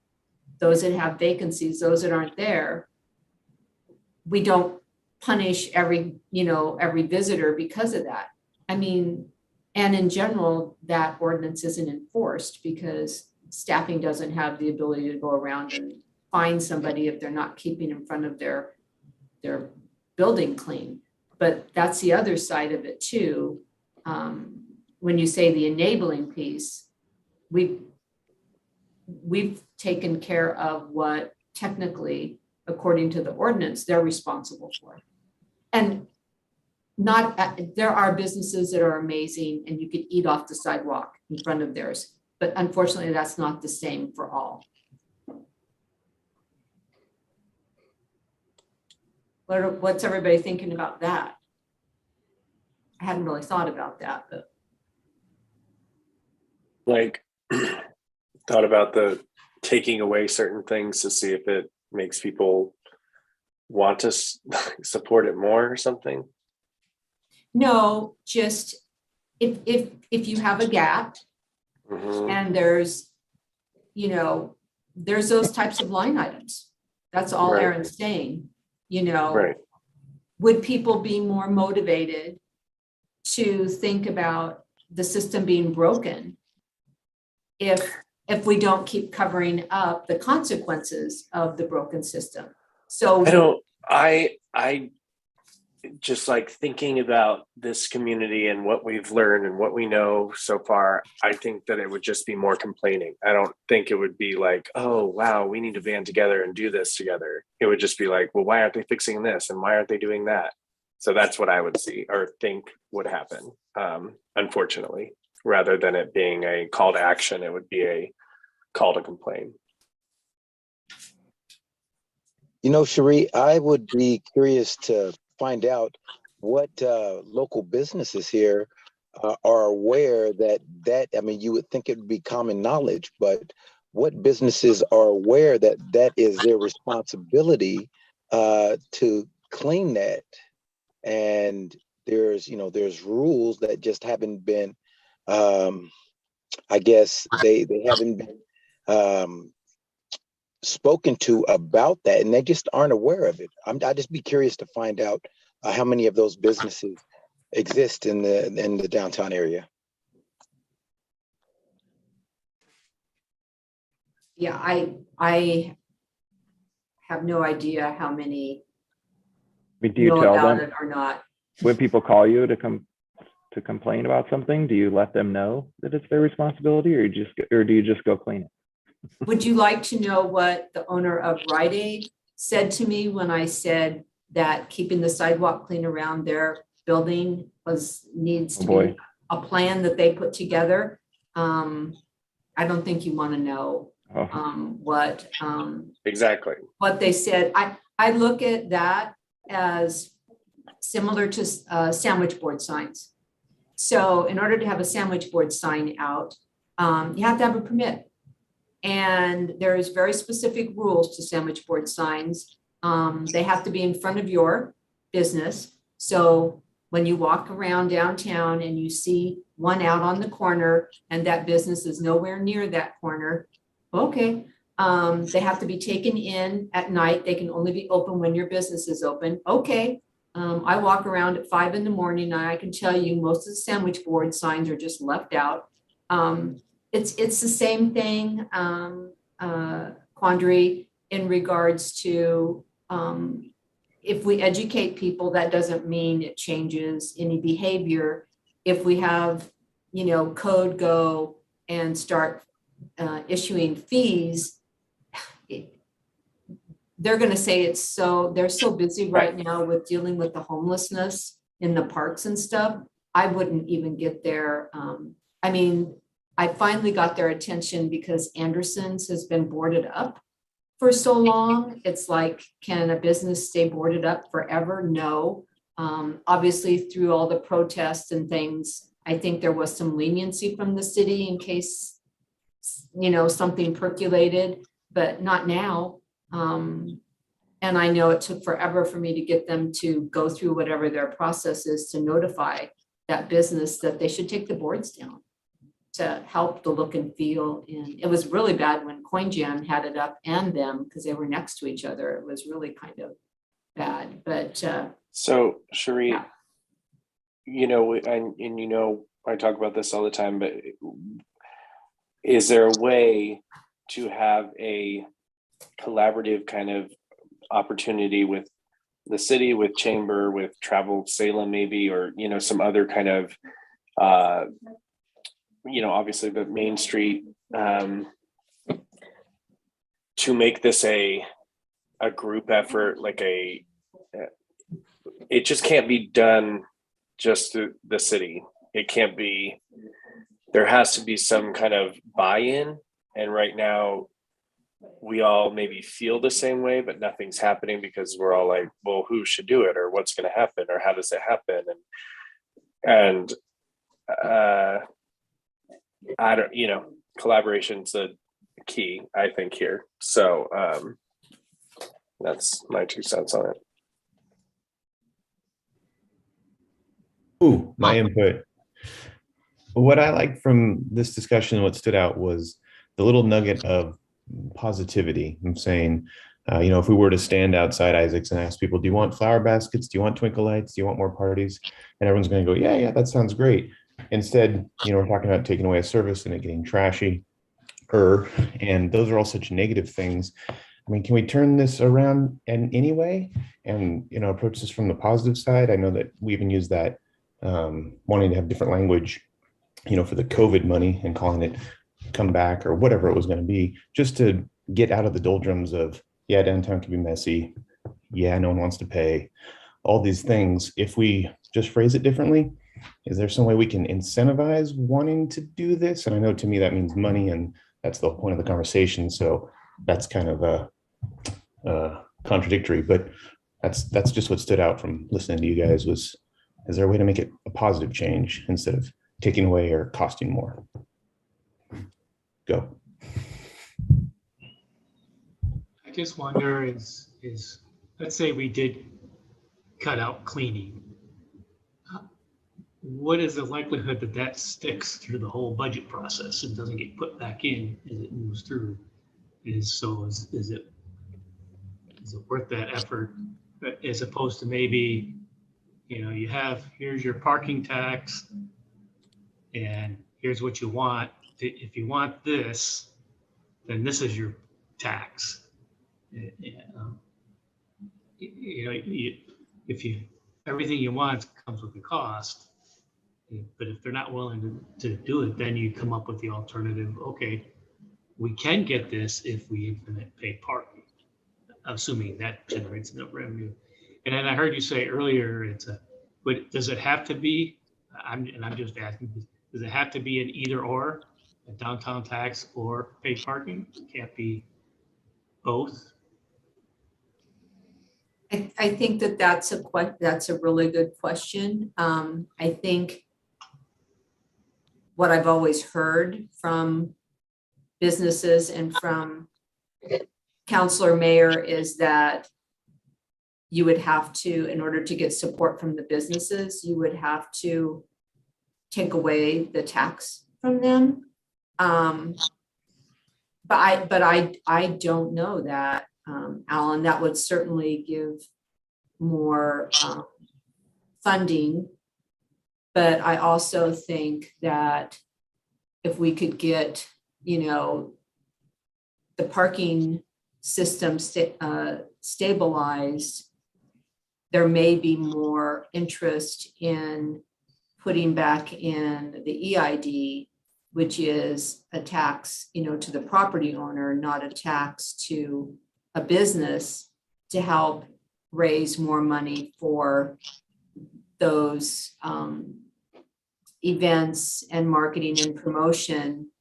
D: those that have vacancies, those that aren't there, we don't punish every visitor because of that. I mean, and in general, that ordinance isn't enforced because staffing doesn't have the ability to go around and find somebody if they're not keeping in front of their building clean. But that's the other side of it too. When you say the enabling piece, we've taken care of what technically, according to the ordinance, they're responsible for. And there are businesses that are amazing and you could eat off the sidewalk in front of theirs, but unfortunately that's not the same for all. What's everybody thinking about that? I hadn't really thought about that, but.
E: Like, thought about the taking away certain things to see if it makes people want to support it more or something.
D: No, just if you have a gap
E: Mhm.
D: and there's those types of line items. That's all
E: Right.
D: Aaron's saying,
E: Right.
D: would people be more motivated to think about the system being broken if we don't keep covering up the consequences of the broken system? So
E: I just like thinking about this community and what we've learned and what we know so far, I think that it would just be more complaining. I don't think it would be like, oh, wow, we need to band together and do this together. It would just be like, well, why aren't they fixing this? And why aren't they doing that? So that's what I would see or think would happen. Unfortunately, rather than it being a call to action, it would be a call to complain.
G: Cherie, I would be curious to find out what local businesses here are aware that I mean, you would think it would be common knowledge, but what businesses are aware that is their responsibility to clean that? And there's rules that just haven't been, I guess they haven't been spoken to about that, and they just aren't aware of it. I'd just be curious to find out how many of those businesses exist in the downtown area.
D: yeah, I have no idea how many
B: I mean, do you
D: know
B: tell
D: about
B: them
D: it or not.
B: when people call you to complain about something? Do you let them know that it's their responsibility, or do you just go clean it?
D: Would you like to know what the owner of Rite Aid said to me when I said that keeping the sidewalk clean around their building needs to be a plan that they put together? I don't think you want to know
B: Oh,
D: what
E: Exactly.
D: what they said. I look at that as similar to sandwich board signs. So in order to have a sandwich board sign out, you have to have a permit. And there's very specific rules to sandwich board signs. They have to be in front of your business. So when you walk around downtown and you see one out on the corner and that business is nowhere near that corner, okay. They have to be taken in at night. They can only be open when your business is open. Okay. I walk around at 5 in the morning and I can tell you most of the sandwich board signs are just left out. It's the same thing, quandary in regards to if we educate people, that doesn't mean it changes any behavior. If we have, code go and start issuing fees, they're going to say they're so busy right now with dealing with the homelessness in the parks and stuff. I wouldn't even get there. I finally got their attention because Anderson's has been boarded up for so long. It's like, can a business stay boarded up forever? No. Obviously, through all the protests and things, I think there was some leniency from the city in case, something percolated, but not now. And I know it took forever for me to get them to go through whatever their process is to notify that business that they should take the boards down to help the look and feel. And it was really bad when Coin Jam had it up and them because they were next to each other. It was really kind of bad, but
E: So Cherie,
D: yeah.
E: I talk about this all the time, but is there a way to have a collaborative kind of opportunity with the city, with Chamber, with Travel Salem maybe, or, some other kind of, obviously the Main Street, to make this a group effort, it just can't be done just through the city. It can't be, there has to be some kind of buy-in. And right now we all maybe feel the same way, but nothing's happening because we're all like, well, who should do it, or what's going to happen, or how does it happen? And I don't, collaboration's the key, I think, here. So that's my 2 cents on it.
C: Ooh, my input. What I like from this discussion, what stood out was the little nugget of positivity. I'm saying, if we were to stand outside Isaac's and ask people, do you want flower baskets? Do you want twinkle lights? Do you want more parties? And everyone's going to go, yeah, that sounds great. Instead, we're talking about taking away a service and it getting trashy. And those are all such negative things. Can we turn this around in any way and, approach this from the positive side? I know that we even use that wanting to have different language, for the COVID money and calling it come back or whatever it was going to be, just to get out of the doldrums of, yeah, downtown can be messy. Yeah, no one wants to pay. All these things. If we just phrase it differently, is there some way we can incentivize wanting to do this? And I know to me that means money, and that's the point of the conversation. So that's kind of contradictory, but that's just what stood out from listening to you guys was, is there a way to make it a positive change instead of taking away or costing more? Go.
F: I just wonder is let's say we did cut out cleaning. What is the likelihood that that sticks through the whole budget process and doesn't get put back in as it moves through? Is it worth that effort as opposed to maybe, here's your parking tax and here's what you want. If you want this, then this is your tax. If everything you want comes with a cost, but if they're not willing to do it, then you come up with the alternative. Okay, we can get this if we implement paid parking, assuming that generates enough revenue. And then I heard you say earlier, but does it have to be? I'm just asking, does it have to be an either or, a downtown tax or paid parking? It can't be both.
D: I think that's a really good question. I think what I've always heard from businesses and from Counselor Mayor is that you would have to, in order to get support from the businesses, you would have to take away the tax from them. But I don't know that, Alan. That would certainly give more funding. But I also think that if we could get, the parking system stabilized, there may be more interest in putting back in the EID, which is a tax, to the property owner, not a tax to a business, to help raise more money for those events and marketing and promotion.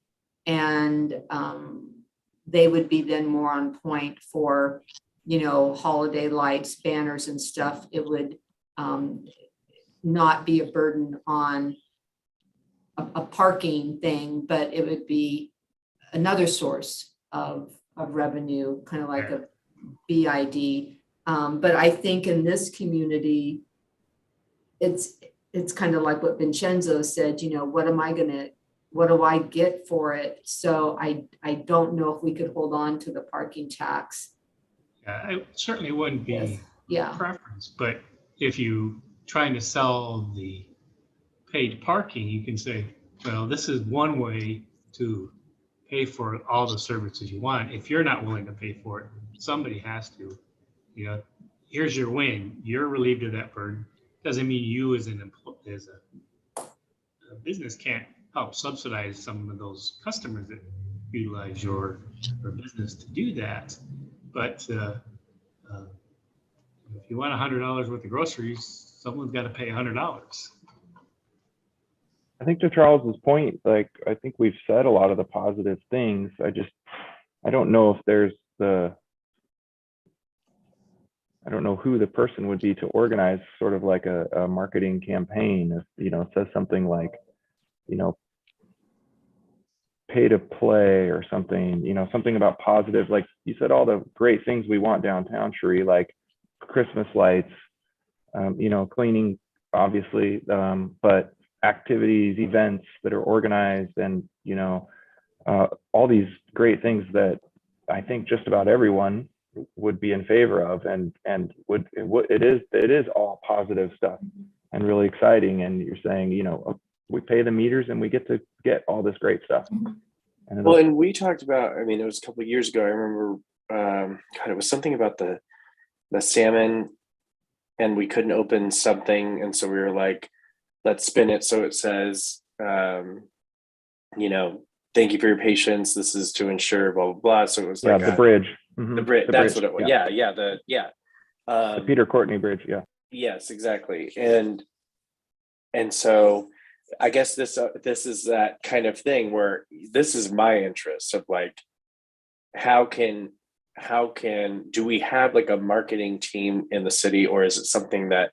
D: And they would be then more on point for, holiday lights, banners and stuff. It would not be a burden on a parking thing, but it would be another source of revenue, kind of like a BID. But I think in this community, it's kind of like what Vincenzo said, what do I get for it? So I don't know if we could hold on to the parking tax.
F: Yeah, it certainly wouldn't be
D: Yeah.
F: preference, but if you trying to sell the paid parking, you can say, well, this is one way to pay for all the services you want. If you're not willing to pay for it, somebody has to. Here's your win. You're relieved of that burden. Doesn't mean you as a business can't help subsidize some of those customers that utilize your business to do that. But if you want $100 worth of groceries, someone's got to pay $100.
B: I think to Charles's point, I think we've said a lot of the positive things. I don't know if there's I don't know who the person would be to organize sort of like a marketing campaign. If, it says something like, pay to play or something, something about positive, like you said, all the great things we want downtown, Cherie, like Christmas lights, cleaning, obviously, but activities, events that are organized, and, all these great things that I think just about everyone would be in favor of, and it is all positive stuff and really exciting. And you're saying, we pay the meters and we get to get all this great stuff. And
E: we talked about, it was a couple of years ago. I remember, it was something about the salmon, and we couldn't open something, and so we were like, let's spin it so it says, thank you for your patience. This is to ensure blah blah blah. So it was like
B: the bridge.
E: Mm-hmm. The bridge. That's what it was. Yeah. The
B: Peter Courtney Bridge. Yeah.
E: Yes, exactly. And so I guess this is that kind of thing where this is my interest of like, how can do we have like a marketing team in the city, or is it something that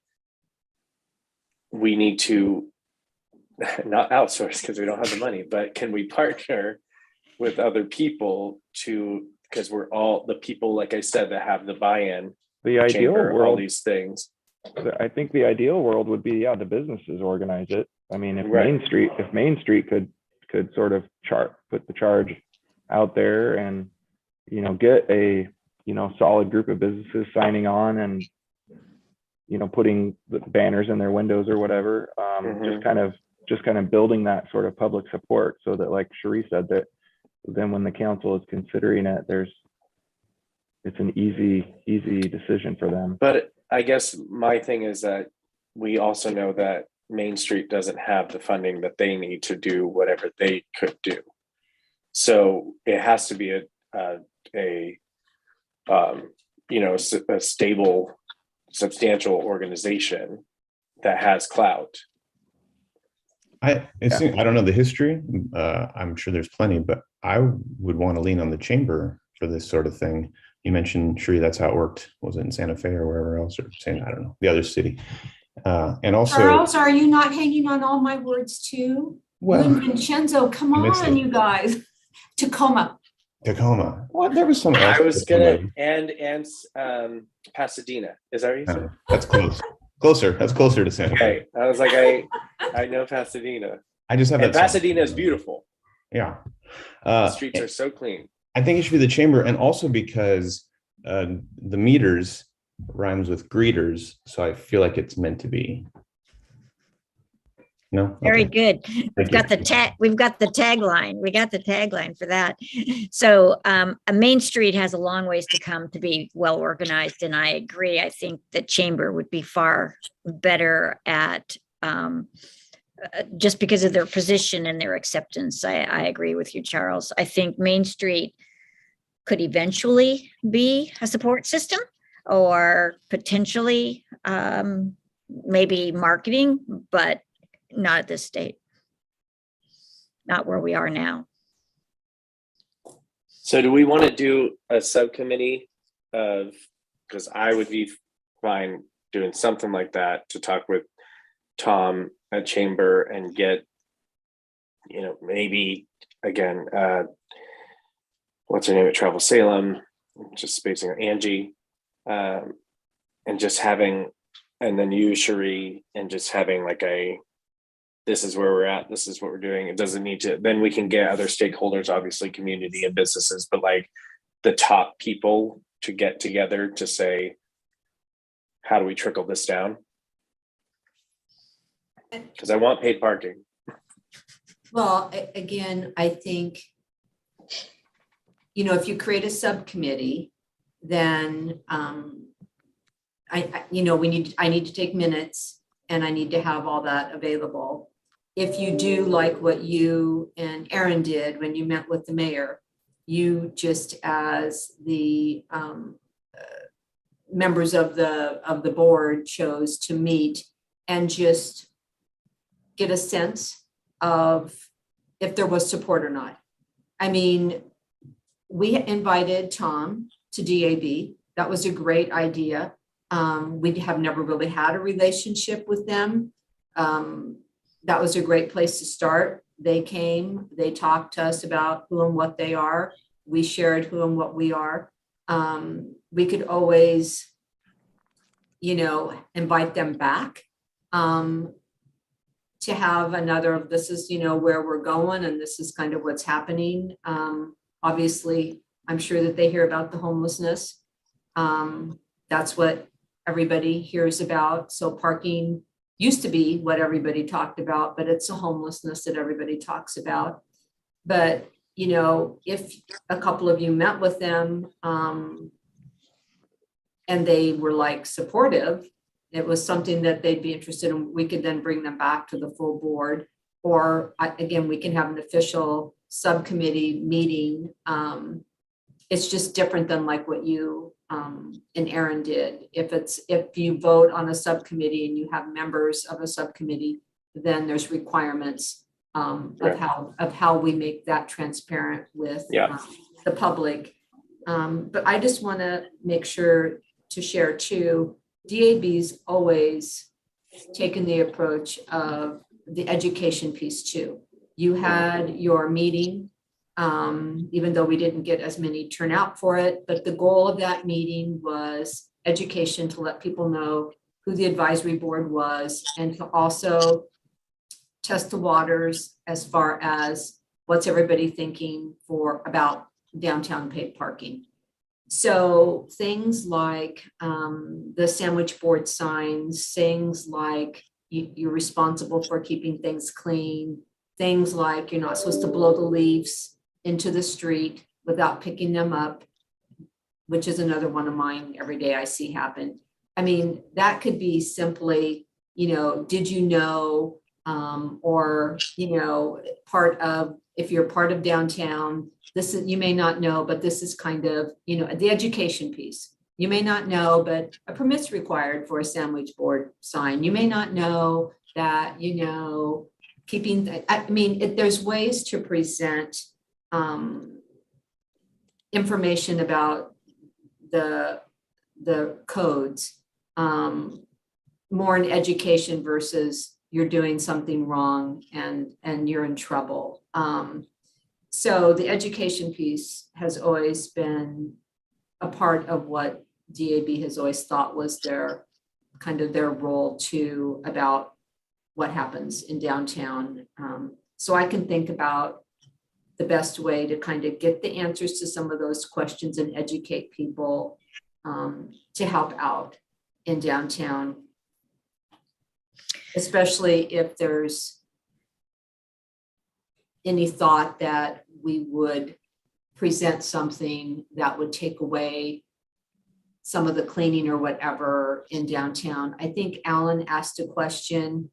E: we need to not outsource because we don't have the money, but can we partner with other people because we're all the people, like I said, that have the buy-in,
B: the ideal world,
E: all these things.
B: I think the ideal world would be, the businesses organize it. If
E: Right.
B: Main Street could sort of put the charge out there, and, get a, solid group of businesses signing on, and, putting the banners in their windows or whatever, just kind of building that sort of public support, so that, like Cherie said, that then when the council is considering it, it's an easy decision for them.
E: But I guess my thing is that we also know that Main Street doesn't have the funding that they need to do whatever they could do. So it has to be a stable, substantial organization that has clout.
C: I don't know the history. I'm sure there's plenty, but I would want to lean on the chamber for this sort of thing. You mentioned, Sheree, that's how it worked. Was it in Santa Fe or wherever else, or I don't know, the other city. And also,
D: Charles, are you not hanging on all my words too?
C: well,
D: You and Vincenzo, come
C: I missed
D: on,
C: it.
D: you guys. Tacoma.
C: Tacoma. Well, there was some else.
E: I was gonna and Pasadena. Is that what you said?
C: That's close. Closer. That's closer to Santa Fe.
E: Okay. I was like, I know Pasadena.
C: I just have
E: And
C: that.
E: Pasadena is beautiful.
C: Yeah.
E: The streets are so clean.
C: I think it should be the chamber, and also because the meters rhymes with greeters, so I feel like it's meant to be. No.
A: Very
C: Okay.
A: good. We've got the tagline. We got the tagline for that. So a Main Street has a long ways to come to be well organized, and I agree. I think the chamber would be far better at just because of their position and their acceptance. I agree with you, Charles. I think Main Street could eventually be a support system, or potentially maybe marketing, but not at this state. Not where we are now.
E: So do we want to do a subcommittee of, because I would be fine doing something like that, to talk with Tom at Chamber and get, maybe again, what's her name at Travel Salem, just spacing on Angie, and just having, and then you, Cherie, and just having like this is where we're at, this is what we're doing. It doesn't need to, then we can get other stakeholders, obviously community and businesses, but like the top people to get together to say, how do we trickle this down? Because I want paid parking.
D: Well, again, I think, if you create a subcommittee, then I need to take minutes, and I need to have all that available. If you do like what you and Aaron did when you met with the mayor, you just as the members of the board chose to meet and just get a sense of if there was support or not. I mean, we invited Tom to DAB. That was a great idea. We have never really had a relationship with them. That was a great place to start. They came, they talked to us about who and what they are. We shared who and what we are. We could always, invite them back to have another, this is, where we're going, and this is kind of what's happening. Obviously, I'm sure that they hear about the homelessness. That's what everybody hears about. So parking used to be what everybody talked about, but it's a homelessness that everybody talks about. But, if a couple of you met with them and they were like supportive, it was something that they'd be interested in, we could then bring them back to the full board. Or again, we can have an official subcommittee meeting. It's just different than like what you and Aaron did. If you vote on a subcommittee and you have members of a subcommittee, then there's requirements of how we make that transparent with the public. But I just want to make sure to share too, DAB's always taken the approach of the education piece too. You had your meeting, even though we didn't get as many turnout for it, but the goal of that meeting was education, to let people know who the advisory board was, and to also test the waters as far as what's everybody thinking about downtown paid parking. So things like the sandwich board signs, things like you're responsible for keeping things clean, things like you're not supposed to blow the leaves into the street without picking them up, which is another one of mine every day I see happen. I mean, that could be simply, did you know, or, part of, if you're part of downtown, this is, you may not know, but this is kind of, the education piece. You may not know, but a permit's required for a sandwich board sign. You may not know that, keeping, there's ways to present information about the codes, more in education versus you're doing something wrong and you're in trouble. So the education piece has always been a part of what DAB has always thought was their kind of their role too, about what happens in downtown. So I can think about the best way to kind of get the answers to some of those questions and educate people to help out in downtown, especially if there's any thought that we would present something that would take away some of the cleaning or whatever in downtown. I think Alan asked a question.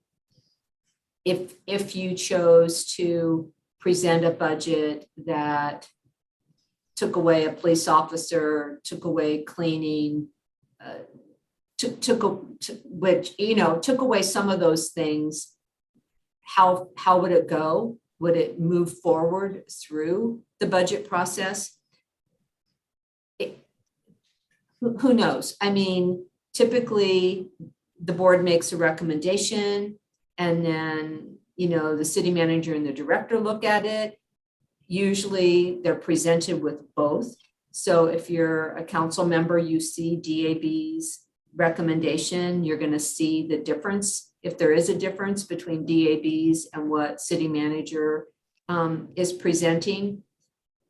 D: If you chose to present a budget that took away a police officer, took away cleaning, took away some of those things, how would it go? Would it move forward through the budget process? Who knows? I mean, typically the board makes a recommendation and then, the city manager and the director look at it. Usually they're presented with both. So if you're a council member, you see DAB's recommendation, you're going to see the difference. If there is a difference between DAB's and what city manager is presenting,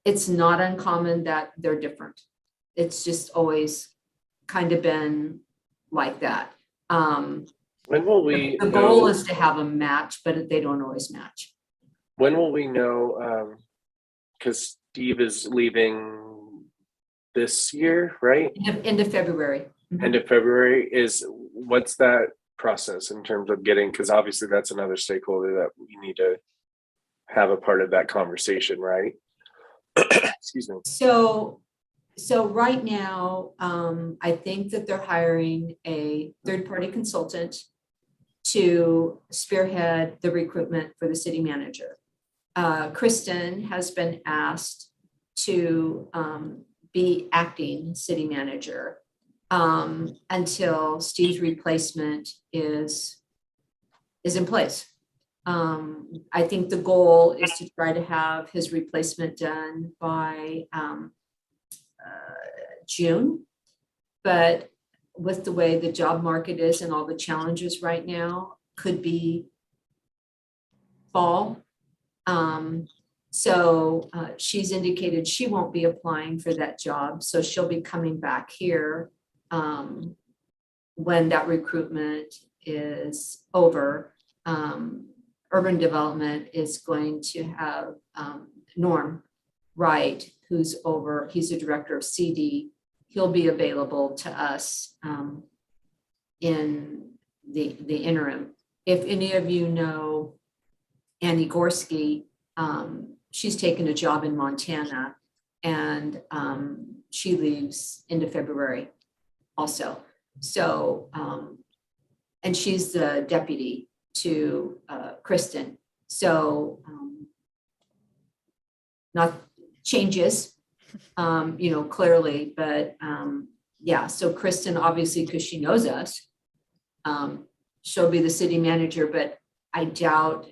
D: it's not uncommon that they're different. It's just always kind of been like that.
E: When will we
D: The goal is to have a match, but they don't always match.
E: When will we know? Because Steve is leaving this year, right?
D: End of February.
E: End of February. What's that process in terms of getting? Because obviously that's another stakeholder that we need to have a part of that conversation, right? Excuse me.
D: So right now, I think that they're hiring a third-party consultant to spearhead the recruitment for the city manager. Kristen has been asked to be acting city manager until Steve's replacement is in place. I think the goal is to try to have his replacement done by June, but with the way the job market is and all the challenges right now, could be fall. So she's indicated she won't be applying for that job, so she'll be coming back here when that recruitment is over. Urban development is going to have Norm Wright, he's the director of CD. He'll be available to us in the interim. If any of you know Annie Gorski, she's taken a job in Montana and she leaves into February also. So, and she's the deputy to Kristen. So not changes, clearly, but yeah, so Kristen, obviously, because she knows us, she'll be the city manager, but I doubt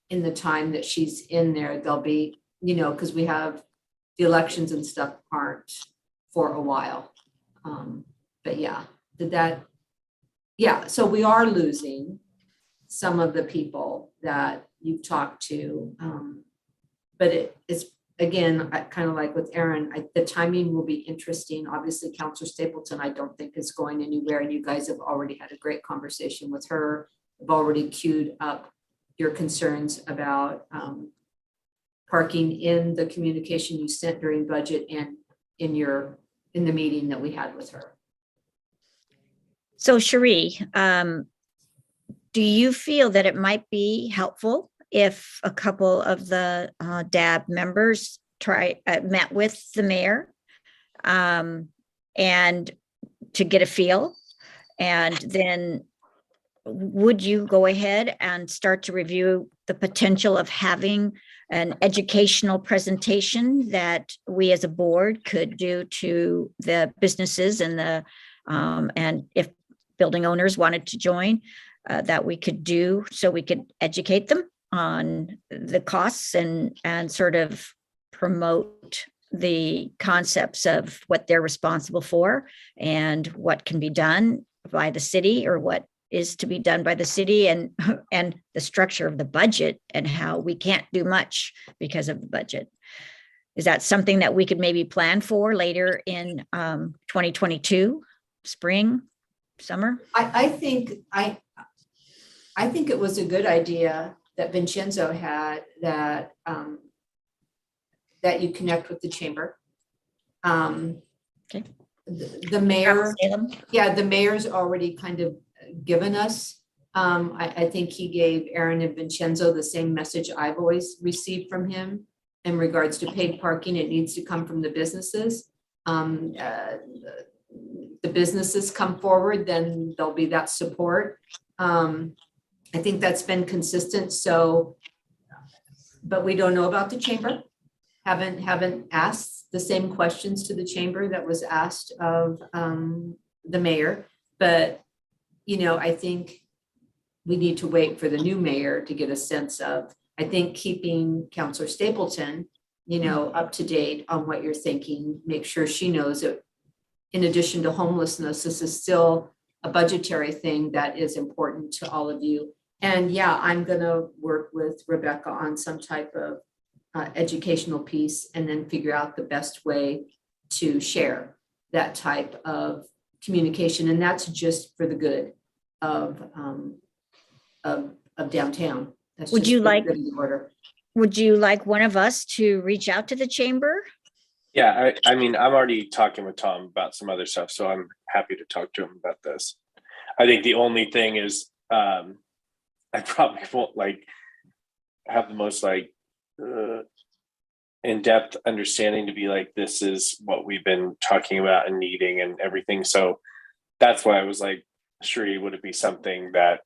D: in the time that she's in there, there'll be, because we have the elections and stuff aren't for a while. But yeah, so we are losing some of the people that you've talked to, but it's, again, kind of like with Aaron, the timing will be interesting. Obviously, Councilor Stapleton, I don't think is going anywhere. And you guys have already had a great conversation with her. I've already queued up your concerns about parking in the communication you sent during budget and in the meeting that we had with her.
A: So Cherie, do you feel that it might be helpful if a couple of the DAB members met with the mayor and to get a feel, and then would you go ahead and start to review the potential of having an educational presentation that we as a board could do to the businesses and if building owners wanted to join, that we could do so we could educate them on the costs and sort of promote the concepts of what they're responsible for and what can be done by the city or what is to be done by the city and the structure of the budget and how we can't do much because of the budget. Is that something that we could maybe plan for later in 2022, spring, summer?
D: I think it was a good idea that Vincenzo had that that you connect with the chamber.
A: Okay.
D: The mayor, yeah, the mayor's already kind of given us. I think he gave Aaron and Vincenzo the same message I've always received from him in regards to paid parking. It needs to come from the businesses. The businesses come forward, then there'll be that support. I think that's been consistent. So, but we don't know about the chamber. Haven't asked the same questions to the chamber that was asked of the mayor. But, you know, I think we need to wait for the new mayor to get a sense of, I think keeping Councilor Stapleton, you know, up to date on what you're thinking, make sure she knows that in addition to homelessness, this is still a budgetary thing that is important to all of you. And yeah, I'm gonna work with Rebecca on some type of educational piece and then figure out the best way to share that type of communication. And that's just for the good of downtown. That's
A: Would
D: just
A: you
D: for the
A: like-
D: good of the order.
A: Would you like one of us to reach out to the chamber?
E: Yeah, I mean, I'm already talking with Tom about some other stuff, so I'm happy to talk to him about this. I think the only thing is, I probably won't like have the most like in-depth understanding to be like, this is what we've been talking about and needing and everything. So that's why I was like, Sheree, would it be something that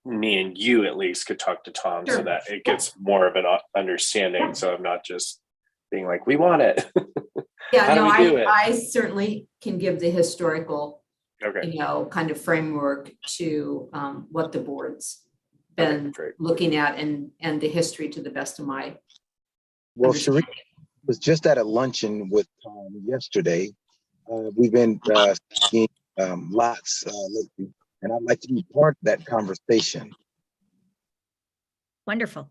E: me and you at least could talk to Tom so
D: Sure.
E: that it gets more of an understanding. So I'm not just being like, we want it.
D: Yeah,
E: How do
D: no,
E: we do it?
D: I certainly can give the historical,
E: Okay.
D: you know, kind of framework to what the board's
E: Okay,
D: been
E: great.
D: looking at and the history to the best of my
G: Well,
D: understanding.
G: Sheree was just at a luncheon with Tom yesterday. We've been seeing lots lately, and I'd like to be part of that conversation.
A: Wonderful.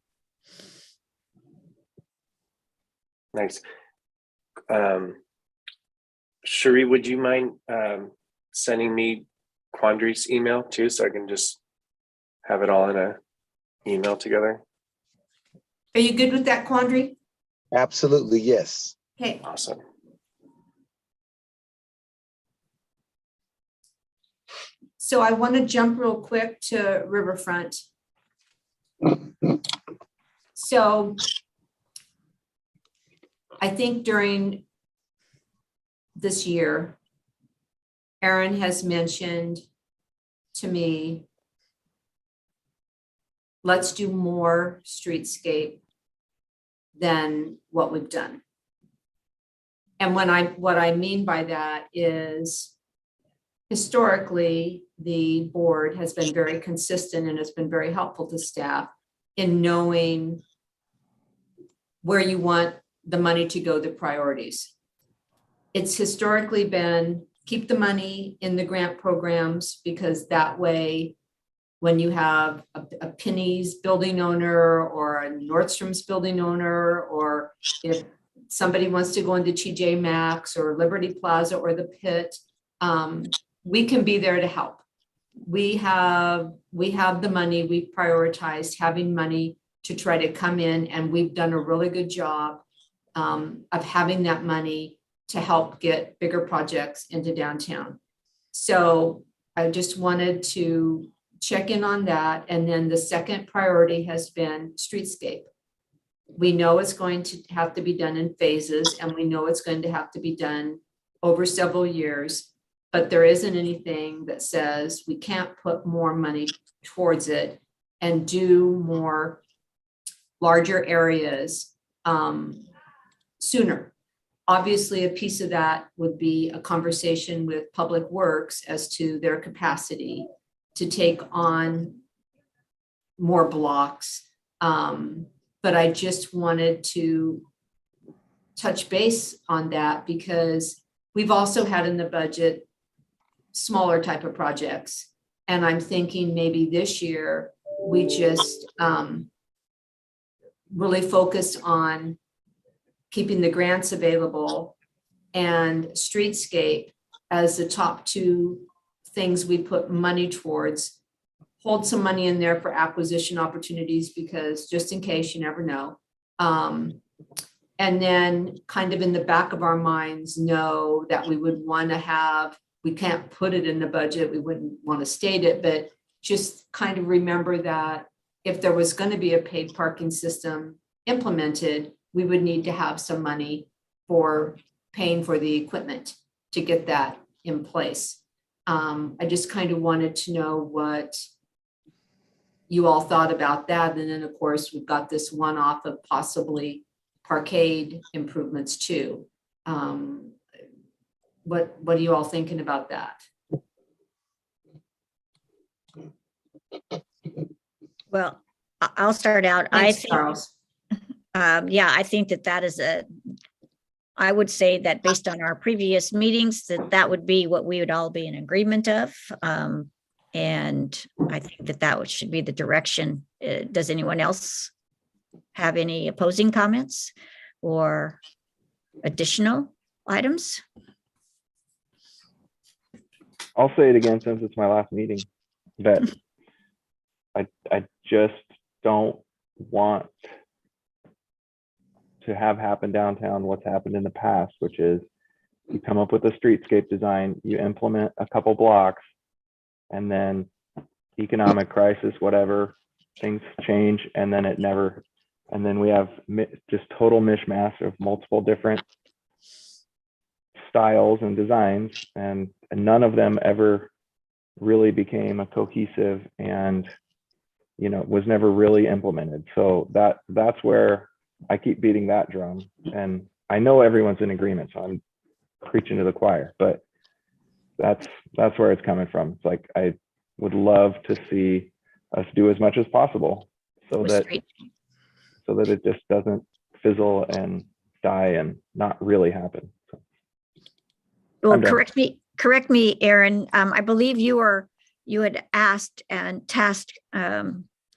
E: Nice. Sheree, would you mind sending me Quandry's email too, so I can just have it all in a email together?
D: Are you good with that, Quandary?
G: Absolutely, yes.
D: Okay,
E: Awesome.
D: so I want to jump real quick to Riverfront. So I think during this year, Aaron has mentioned to me, let's do more streetscape than what we've done. And what I mean by that is historically, the board has been very consistent and has been very helpful to staff in knowing where you want the money to go, the priorities. It's historically been keep the money in the grant programs, because that way, when you have a Penny's building owner or a Nordstrom's building owner, or if somebody wants to go into TJ Maxx or Liberty Plaza or the Pit, we can be there to help. We have the money, we've prioritized having money to try to come in, and we've done a really good job of having that money to help get bigger projects into downtown. So I just wanted to check in on that. And then the second priority has been streetscape. We know it's going to have to be done in phases, and we know it's going to have to be done over several years. but there isn't anything that says we can't put more money towards it and do more larger areas sooner. Obviously, a piece of that would be a conversation with Public Works as to their capacity to take on more blocks. But I just wanted to touch base on that because we've also had in the budget smaller type of projects. And I'm thinking maybe this year we just really focus on keeping the grants available and Streetscape as the top two things we put money towards. Hold some money in there for acquisition opportunities because just in case, you never know. And then kind of in the back of our minds know that we would want to have, we can't put it in the budget, we wouldn't want to state it, but just kind of remember that if there was going to be a paid parking system implemented, we would need to have some money for paying for the equipment to get that in place. I just kind of wanted to know what you all thought about that. And then of course, we've got this one off of possibly parkade improvements too. What are you all thinking about that?
A: Well, I'll start out.
D: Thanks,
A: I think,
D: Charles.
A: yeah, I think that is I would say that based on our previous meetings, that would be what we would all be in agreement of. And I think that should be the direction. Does anyone else have any opposing comments or additional items?
B: I'll say it again since it's my last meeting, that I just don't want to have happen downtown what's happened in the past, which is you come up with a streetscape design, you implement a couple blocks, and then economic crisis, whatever, things change, and then and then we have just total mishmash of multiple different styles and designs, and none of them ever really became a cohesive and, you know, was never really implemented. So that's where I keep beating that drum, and I know everyone's in agreement, so I'm preaching to the choir, but that's where it's coming from. It's like, I would love to see us do as much as possible so that it just doesn't fizzle and die and not really happen. So,
A: well, correct me, Aaron. I believe you had asked and tasked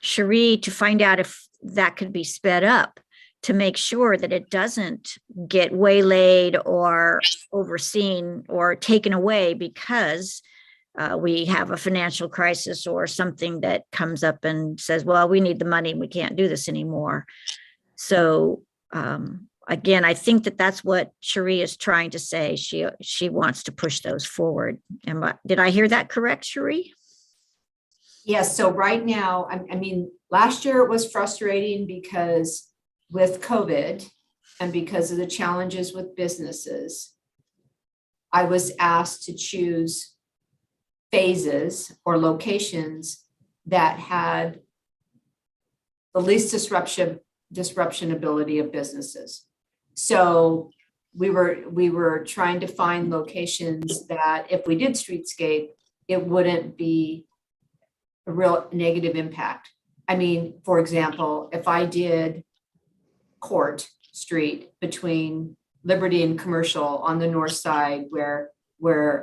A: Cherie to find out if that could be sped up to make sure that it doesn't get waylaid or overseen or taken away because we have a financial crisis or something that comes up and says, well, we need the money and we can't do this anymore. So again, I think that's what Cherie is trying to say. She wants to push those forward. Did I hear that correct, Cherie?
D: Yes. So right now, I mean, last year it was frustrating because with COVID and because of the challenges with businesses, I was asked to choose phases or locations that had the least disruption ability of businesses. So we were trying to find locations that if we did streetscape, it wouldn't be a real negative impact. I mean, for example, if I did Court Street between Liberty and Commercial on the north side where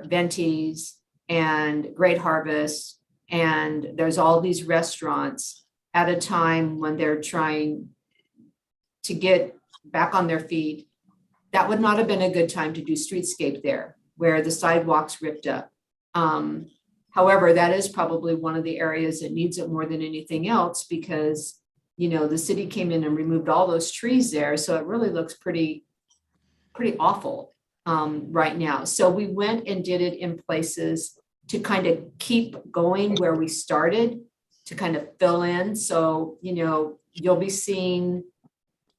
D: Venti's and Great Harvest, and there's all these restaurants at a time when they're trying to get back on their feet, that would not have been a good time to do streetscape there where the sidewalks ripped up. However, that is probably one of the areas that needs it more than anything else because, you know, the city came in and removed all those trees there. So it really looks pretty awful right now. So we went and did it in places to kind of keep going where we started to kind of fill in. So, you know, you'll be seeing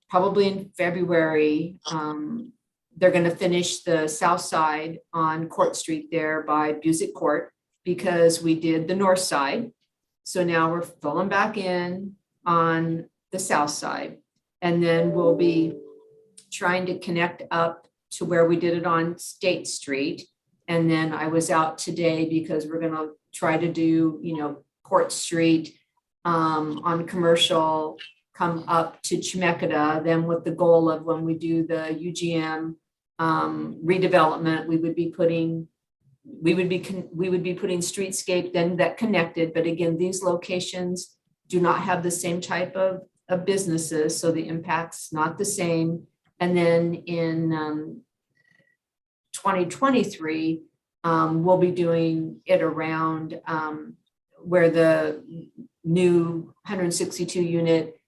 D: probably in February, they're going to finish the south side on Court Street there by Busick Court because we did the north side. So now we're filling back in on the south side. And then we'll be trying to connect up to where we did it on State Street. And then I was out today because we're going to try to do, Court Street on Commercial, come up to Chemeketa, then with the goal of when we do the UGM redevelopment, we would be putting Streetscape then that connected. But again, these locations do not have the same type of businesses, so the impact's not the same. And then in 2023, we'll be doing it around where the new 162 unit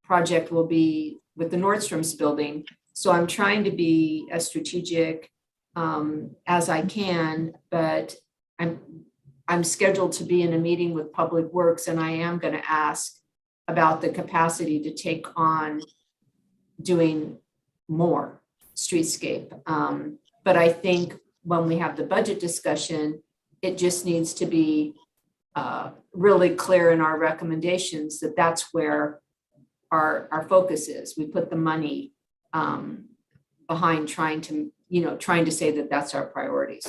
D: project will be with the Nordstrom's building. So I'm trying to be as strategic as I can, but I'm scheduled to be in a meeting with Public Works, and I am going to ask about the capacity to take on doing more streetscape. But I think when we have the budget discussion, it just needs to be really clear in our recommendations that that's where our focus is. We put the money behind trying to say that that's our priorities.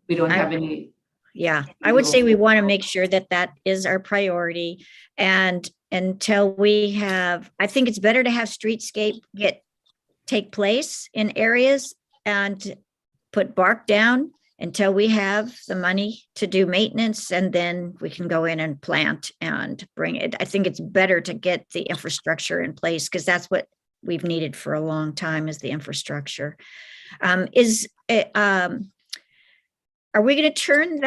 D: We don't have any.
A: Yeah, I would say we want to make sure that that is our priority. And until we have, I think it's better to have streetscape take place in areas and put bark down until we have the money to do maintenance, and then we can go in and plant and bring it. I think it's better to get the infrastructure in place because that's what we've needed for a long time, is the infrastructure. Are we going to turn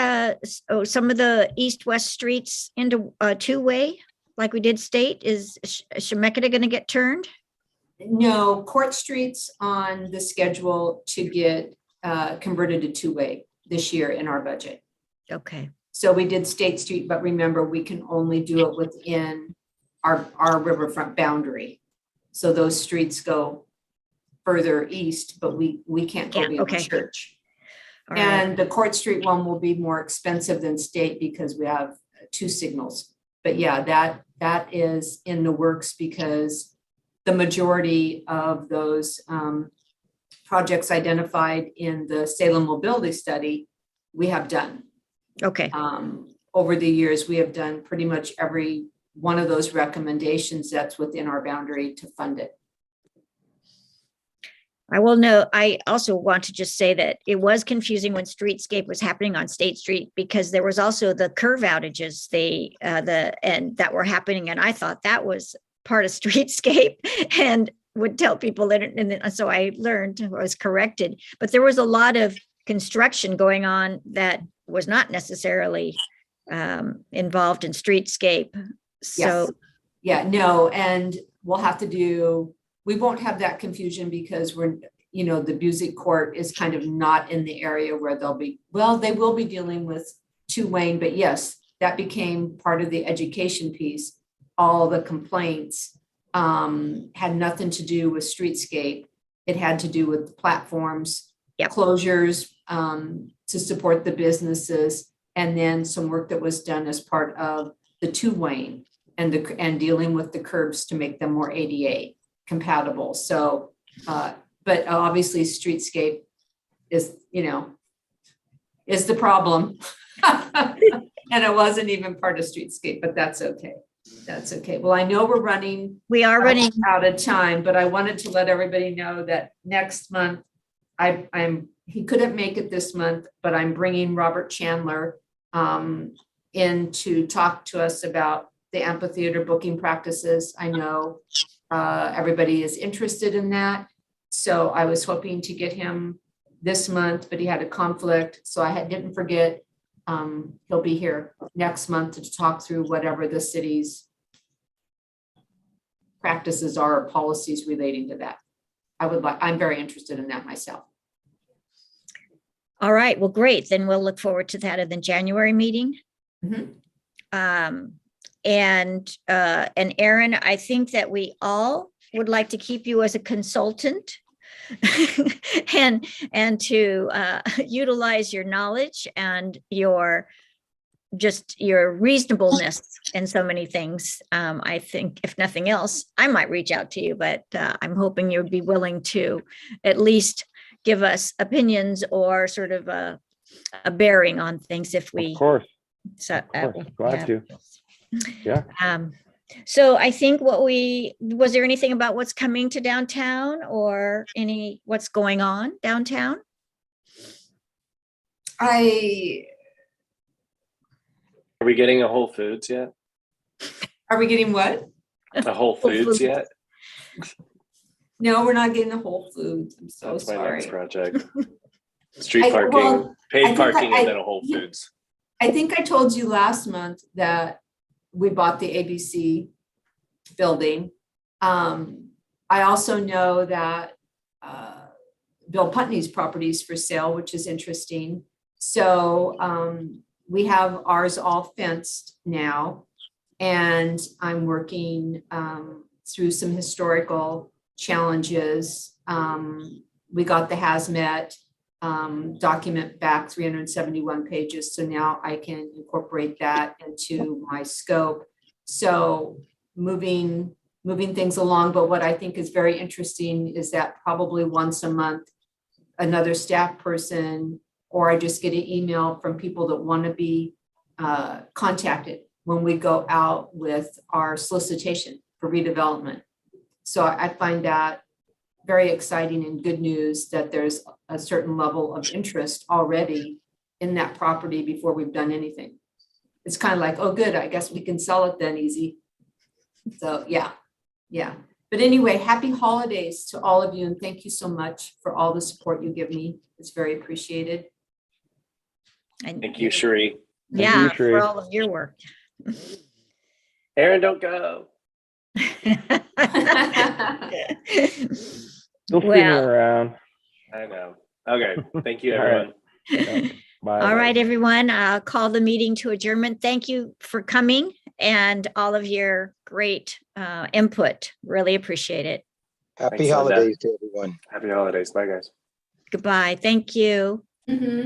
A: some of the east-west streets into two-way like we did State? Is Chemeketa going to get turned?
D: No, Court Street's on the schedule to get converted to two-way this year in our budget.
A: Okay.
D: So we did State Street, but remember, we can only do it within our riverfront boundary. So those streets go further east, but we can't go beyond the church.
A: All
D: and
A: right.
D: The Court Street one will be more expensive than State because we have 2 signals. But yeah, that is in the works because the majority of those projects identified in the Salem mobility study, we have done.
A: Okay.
D: Over the years, we have done pretty much every one of those recommendations that's within our boundary to fund it.
A: I will know. I also want to just say that it was confusing when Streetscape was happening on State Street because there was also the curve outages and that were happening, and I thought that was part of Streetscape and would tell people that. And so I learned, I was corrected, but there was a lot of construction going on that was not necessarily involved in Streetscape. So
D: yes. Yeah, no, and we'll have to do. We won't have that confusion because the Busick Court is kind of not in the area where they will be dealing with 2 Wayne, but yes, that became part of the education piece. All the complaints had nothing to do with Streetscape. It had to do with the platforms, closures to support the businesses, and then some work that was done as part of the 2 Wayne and dealing with the curbs to make them more ADA compatible. So, but obviously Streetscape is the problem. And it wasn't even part of Streetscape, but that's okay. That's okay. Well, I know we're running out of time, but I wanted to let everybody know that next month, he couldn't make it this month, but I'm bringing Robert Chandler in to talk to us about the amphitheater booking practices. I know everybody is interested in that. So I was hoping to get him this month, but he had a conflict. So didn't forget, he'll be here next month to talk through whatever the city's practices are or policies relating to that. I'm very interested in that myself.
A: all right, well, great. Then we'll look forward to that at the January meeting.
D: Mm-hmm.
A: And Aaron, I think that we all would like to keep you as a consultant and to utilize your knowledge and your reasonableness in so many things. I think if nothing else, I might reach out to you, but I'm hoping you'd be willing to at least give us opinions or sort of a bearing on things if we.
B: Of course.
A: So,
B: Glad to. Yeah.
A: So I think was there anything about what's coming to downtown or what's going on downtown?
D: I
E: Are we getting a Whole Foods yet?
D: Are we getting what?
E: A Whole Foods
A: Foods.
E: yet?
D: No, we're not getting the Whole Foods. I'm so
E: That's my
D: sorry.
E: next project. Street parking, paid parking, and then a Whole Foods.
D: I think I told you last month that we bought the ABC building. I also know that Bill Putney's property is for sale, which is interesting. So we have ours all fenced now, and I'm working through some historical challenges. We got the hazmat document back 371 pages. So now I can incorporate that into my scope. So moving things along. But what I think is very interesting is that probably once a month, another staff person, or I just get an email from people that want to be contacted when we go out with our solicitation for redevelopment. So I find that very exciting and good news that there's a certain level of interest already in that property before we've done anything. It's kind of like, oh, good, I guess we can sell it then easy. So yeah. But anyway, happy holidays to all of you, and thank you so much for all the support you give me. It's very appreciated.
E: Thank you, Cherie.
A: Yeah,
B: Cherie.
A: for all of your work.
E: Aaron, don't go.
B: Still see me around.
E: I know. Okay. Thank you,
B: All right.
E: everyone.
B: Yeah. Bye.
A: All right, everyone, I'll call the meeting to adjournment. Thank you for coming and all of your great input. Really appreciate it.
G: Happy
E: Thanks, Linda.
G: holidays to everyone.
E: Happy holidays. Bye, guys.
A: Goodbye. Thank you.
D: Mhm.